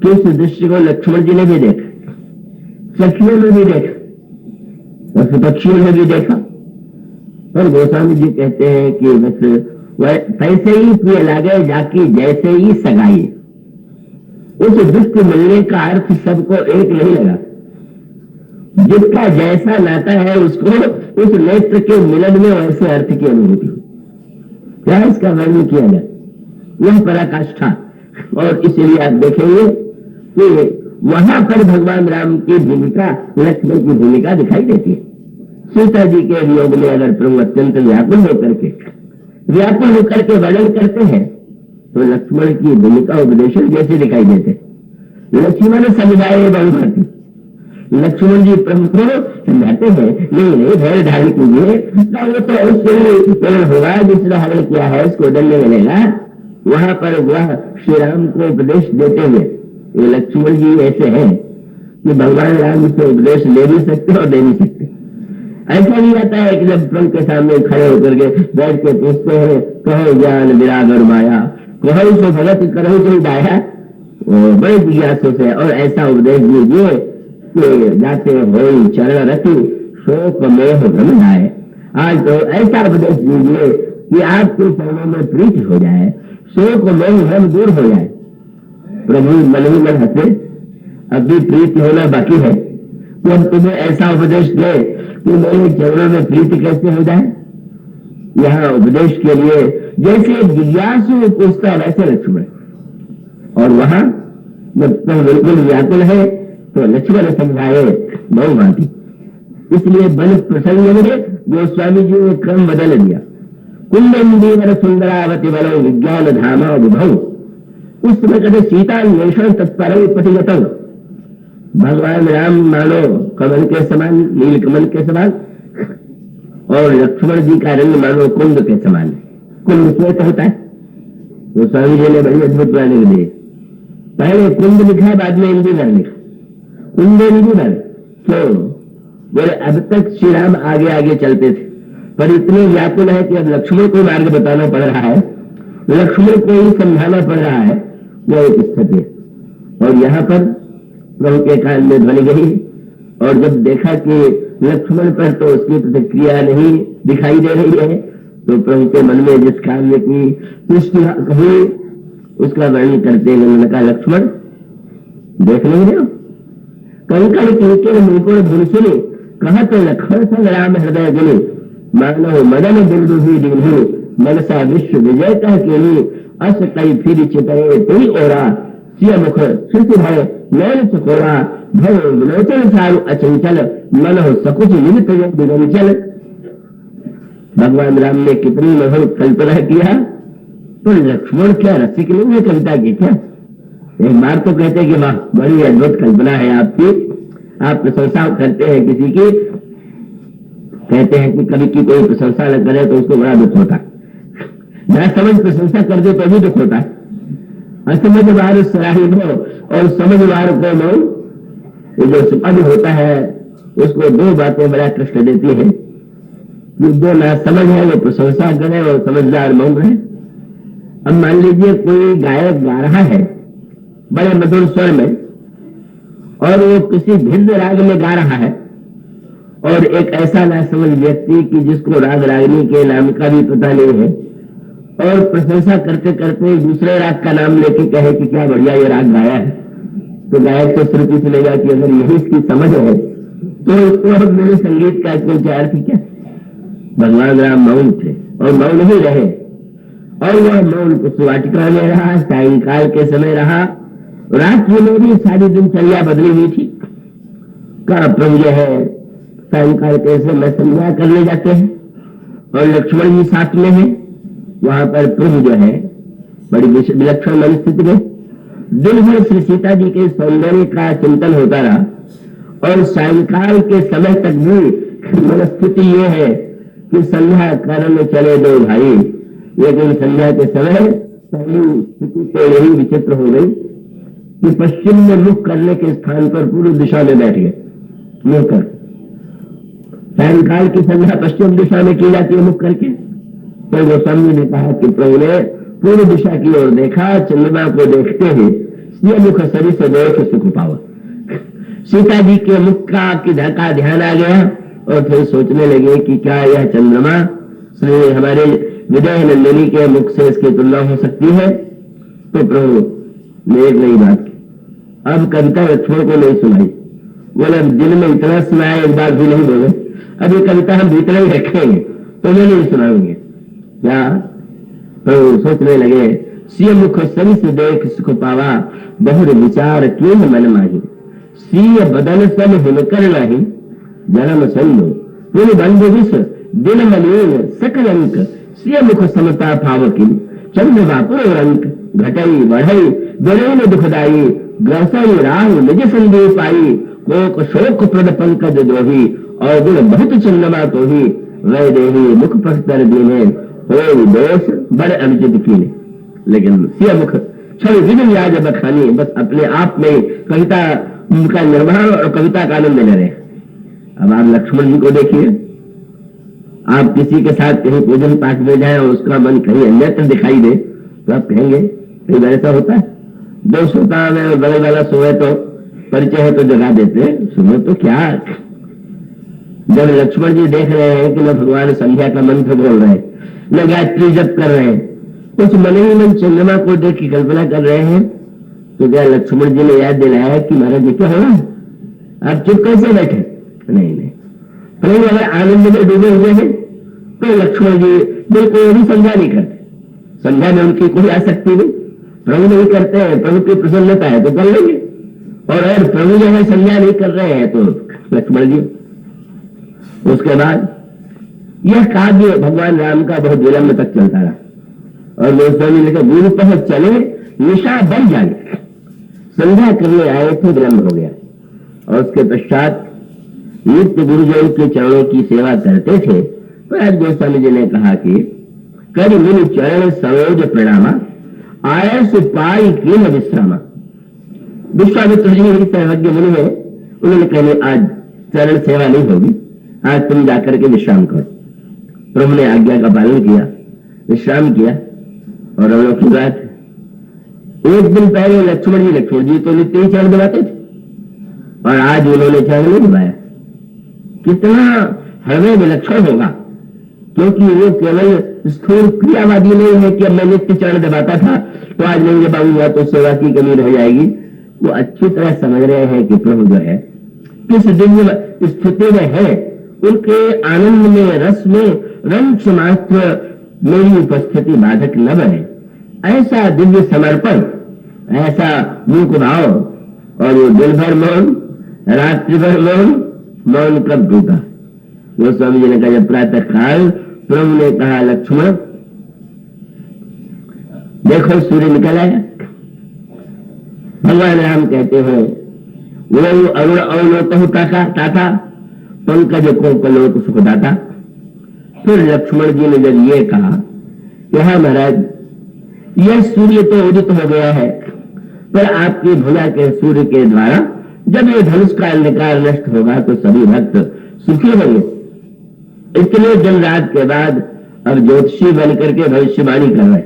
कि इस दृश्य को लक्ष्मण जी ने भी देखा, सखियों ने भी देखा, पशु पक्षियों ने भी देखा। और गोस्वामी जी कहते हैं कि बस वैसे ही प्रिय लागे जाकी जैसे ही सगाई। उस दृष्टि मिलने का अर्थ सबको एक नहीं लगा। जिसका जैसा नाता है उसको उस नेत्र के मिलन में वैसे अर्थ की अनुभूति। क्या इसका वर्णन किया जाए? यह पराकाष्ठा। और इसलिए आप देखेंगे कि वहां पर भगवान राम की भूमिका, लक्ष्मण की भूमिका दिखाई देती है। सीता जी के वियोग में अगर प्रभु अत्यंत व्याकुल होकर के वर्णन करते हैं तो लक्ष्मण की भूमिका उपदेशक जैसे दिखाई देते। लक्ष्मण समझाए बहुभाती। लक्ष्मण जी प्रभु को समझाते हैं, नहीं धैर्य धारण कीजिए, वो तो उससे होगा जिसने हरण किया है उसको दंड मिलेगा। वहां पर वह श्री राम को उपदेश देते हुए, ये लक्ष्मण जी ऐसे हैं कि भगवान राम से उपदेश ले भी सकते और दे भी सकते। ऐसा नहीं आता है कि जब प्रभु के सामने खड़े होकर के बैठ के पूछते हैं कहो ज्ञान विराग और माया, कहो सो भगत करो तो दाया, बड़े जिज्ञासु से और ऐसा उपदेश दीजिए कि जाते हो चरण रति शोक मोह भ्रम जाए। आज तो ऐसा उपदेश दीजिए कि आपके चरणों में प्रीति हो जाए, शोक मोह भ्रम दूर हो जाए। प्रभु मन ही मन हंसे, अभी प्रीति होना बाकी है, तो हम तुम्हें ऐसा उपदेश दे कि मेरे चरणों में प्रीति कैसे हो जाए। यहाँ उपदेश के लिए जैसे जिज्ञासु पूछता है वैसे लक्ष्मण, और वहां जब बिल्कुल व्याकुल है तो लक्ष्मण समझाए बहुभांति। इसलिए बल प्रसंग में गोस्वामी जी ने क्रम बदल दिया। कुंदीवर सुंदरावती बलो विज्ञान धामा विभव। उस समय कहते सीता अन्वेषण तत्पर पतिगत। भगवान राम मानो कमल के समान, नील कमल के समान, और लक्ष्मण जी का रंग मानो कुंद के समान। कुंद श्वेत होता है, गोस्वामी जी ने बड़ी अद्भुत वर्णन दिए। पहले कुंद लिखा, बाद में इंद्र लिखा। कुंद इंद्र क्यों? बोले अब तक श्री राम आगे आगे चलते थे, पर इतने व्याकुल है कि अब लक्ष्मण को मार्ग बताना पड़ रहा है, लक्ष्मण को ही समझाना पड़ रहा है। यह एक स्थिति है। और यहाँ पर प्रभु के कान में ध्वनि गई, और जब देखा कि लक्ष्मण पर तो उसकी प्रतिक्रिया नहीं दिखाई दे रही है, तो प्रभु के मन में जिस काव्य की सृष्टि कही उसका वर्णन करते हुए कहा, लक्ष्मण देख नहीं रहे हो? कंकड़ किंकड़ मुकुड़ धुलसुनी, कहा तो लक्ष्मण संग राम हृदय गुनी, मानो मदन बिंदु भी दीन्ही, मनसा विश्व विजय कह केनी, अस कई फिर चितरे तेरी ओरा, सिय मुख श्रुति भय नैन चकोरा, भय विलोचन सारु अचंचल, मन हो सकुच निमित दिगंचल। भगवान राम ने कितनी मधुर कल्पना किया, तो लक्ष्मण क्या रसिक नहीं है कविता की? क्या एक बार तो कहते कि वाह बड़ी अद्भुत कल्पना है आपकी, आप प्रशंसा करते हैं किसी की, कहते हैं कि कवि की कोई प्रशंसा न करे तो उसको बड़ा दुख होता। ना समझ प्रशंसा कर दे तो भी दुख होता है। असमझवार सराही हो और समझवार को मऊ, ये जो समझ होता है उसको दो बातें बड़ा कष्ट देती है कि जो ना समझ है वो प्रशंसा करे और समझदार मौन रहे। अब मान लीजिए कोई गायक गा रहा है बड़े मधुर स्वर में और वो किसी भिन्न राग में गा रहा है, और एक ऐसा नासमझ व्यक्ति कि जिसको राग रागनी के नाम का भी पता नहीं है और प्रशंसा करते करते दूसरे राग का नाम लेके कहे कि क्या बढ़िया ये राग गाया है, तो गायक को श्रुति सुनेगा कि अगर यही इसकी समझ है तो इसको मेरे संगीत का कोई क्या अर्थ क्या। भगवान राम मौन थे और मौन ही रहे, और वह मौन पुष्पवाटिका में रहा, सायंकाल के समय रहा, रात्रि में भी सारी दिनचर्या बदली हुई थी। का प्रभु जो है सायंकाल के समय संध्या करने जाते हैं और लक्ष्मण जी साथ में है। वहां पर प्रभु जो है बड़ी विलक्षण मनस्थिति में दिन भर श्री सीता जी के सौंदर्य का चिंतन होता रहा, और सायंकाल के समय तक भी मनस्थिति ये है कि संध्या करने चले दो भाई, लेकिन संध्या के समय स्थिति तो यही विचित्र हो गई कि पश्चिम में मुख करने के स्थान पर पूर्व दिशा में बैठ गए मुख कर। सायंकाल की संध्या पश्चिम दिशा में की जाती है मुख करके, तो गोस्वामी ने कहा कि प्रभु ने पूर्व दिशा की ओर देखा, चंद्रमा को देखते ही ये मुख शरीर से देख सुख पावा। सीता जी के मुख का ध्यान आ गया और फिर सोचने लगे कि क्या यह चंद्रमा श्री हमारे विदय नंदिनी के मुख से इसकी तुलना हो सकती है। तो प्रभु ने एक नई बात की, अब कविता लक्ष्मण को नहीं सुनाई। बोले दिन में इतना सुनाया एक बार भी नहीं बोले, अब ये कविता हम भीतर ही रखेंगे तो मैं नहीं सुनाएंगे क्या। प्रभु सोचने लगे, सिय मुख सरिस देख सुख पावा, बहुर विचार कीन मन माही, सिय बदन सन हिमकर नहीं, जन्म संदो पुन बंधु विष दिन मलिन सकल अंक, सिय मुख समता पावकिन चंद्र बापुर अंक, घटई बढ़ई बिरैन दुखदाई, ग्रसई राहु निज संदीप आई, कोक शोक प्रद पंकज दोही, और गुण बहुत चंद्रमा तो ही, वह देही मुख पर दीने, हो दोष बड़ अनुचित कीने। लेकिन सिय मुख छवि विभिन्न याद बखानी, बस अपने आप में कविता का निर्माण और कविता का आनंद ले रहे। अब आप लक्ष्मण जी को देखिए, आप किसी के साथ कहीं पूजन पाठ में जाए और उसका मन कहीं अन्यत्र दिखाई दे तो आप कहेंगे कहीं ऐसा होता है। दो सोता में बगल वाला सोए तो परिचय है तो जगा देते, सुनो तो क्या। जब लक्ष्मण जी देख रहे हैं कि न भगवान संध्या का मंत्र बोल रहे हैं, न गायत्री जप कर रहे हैं, कुछ मन ही मन चंद्रमा को देख की कल्पना कर रहे हैं, तो क्या लक्ष्मण जी ने याद दिलाया कि महाराज जी क्या हो रहा है, आप चुप कैसे बैठे। नहीं, प्रभु अगर आनंद में डूबे हुए हैं तो लक्ष्मण जी बिल्कुल भी संध्या नहीं करते। संध्या में उनकी कोई आसक्ति नहीं, प्रभु नहीं करते हैं, प्रभु की प्रसन्नता है तो कर लेंगे, और अगर प्रभु जो है संध्या नहीं कर रहे हैं तो लक्ष्मण जी। उसके बाद यह काव्य भगवान राम का बहुत विलंब तक चलता रहा, और गोस्वामी ने कहा गुरु पहुंच चले निशा बढ़ जाए, संध्या करने आए थे विलंब हो गया। और उसके पश्चात नित्य गुरुजन के चरणों की सेवा करते थे। तो आज गोस्वामी जी ने कहा कि कर मुनि चरण सरोज प्रणामा, आयस पाई कीन विश्रामा। विश्वामित्र जी एक सर्वज्ञ मुनि है, उन्होंने कहने आज चरण सेवा नहीं होगी, आज तुम जाकर के विश्राम करो। प्रभु ने आज्ञा का पालन किया, विश्राम किया। और हम लोग की बात, एक दिन पहले लक्ष्मण जी तो नित्य ही चरण दबाते थे, और आज उन्होंने चरण नहीं दबाया। कितना हृदय विलक्षण होगा, क्योंकि वो केवल स्थूल क्रियावादी नहीं है कि अब मैं नित्य चरण दबाता था तो आज नहीं दबाऊंगा तो सेवा की कमी रह जाएगी। वो अच्छी तरह समझ रहे हैं कि प्रभु जो है किस दिव्य स्थिति में है, उनके आनंद में, रस में, रंग मात्र मेरी उपस्थिति बाधक न बने। ऐसा दिव्य समर्पण, ऐसा मूक भाव, और वो दिन भर मौन, रात्रि भर मौन कब टूटा। वो स्वामी जी ने कहा जब प्रातः काल प्रभु ने कहा लक्ष्मण देखो सूर्य निकल आया। भगवान राम कहते हैं वो अरुण अवलोक टाटा पंकज को कलोक सुखदाता। फिर लक्ष्मण जी ने जब ये कहा कि हाँ महाराज, यह सूर्य तो उदित हो गया है, पर आपकी भुजा के सूर्य के द्वारा जब ये धनुष का अंधकार नष्ट होगा तो सभी भक्त सुखी होंगे। इसलिए दिन रात के बाद अब ज्योतिषी बन करके भविष्यवाणी कर रहे।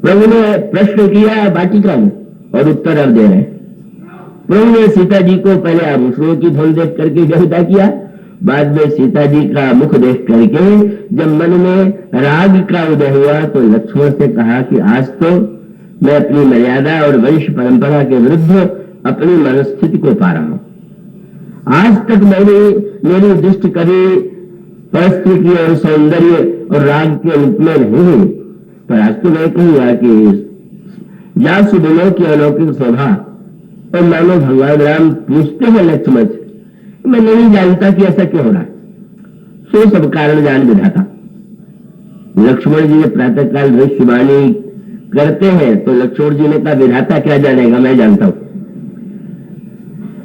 प्रभु ने प्रश्न किया वाटिका में और उत्तर अब दे रहे। प्रभु ने सीता जी को पहले आभूषणों की धुन देख करके विदा किया, बाद में सीता जी का मुख देख करके जब मन में राग का उदय हुआ तो लक्ष्मण से कहा कि आज तो मैं अपनी मर्यादा और वंश परंपरा के विरुद्ध अपनी मनस्थिति को पा रहा हूं। आज तक मेरी दृष्टि कभी परिस्थिति और सौंदर्य और राग के रूप में नहीं हुई, पर आज तो मैं कहूंगा कि जासु दिनों की अलौकिक शोभा। और मानो भगवान राम पूछते हैं लक्ष्मण से, मैं नहीं जानता कि ऐसा क्यों हो रहा है, सो सब कारण जान विधाता। लक्ष्मण जी ने प्रातः काल भविष्यवाणी करते हैं तो लक्ष्मण जी ने कहा विधाता क्या जानेगा, मैं जानता हूं।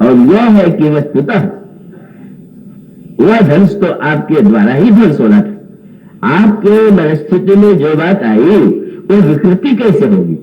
और वह है कि वस्तुतः वह धनुष तो आपके द्वारा ही ध्वंस होना था। आपके मनस्थिति में जो बात आई वो विकृति कैसे होगी?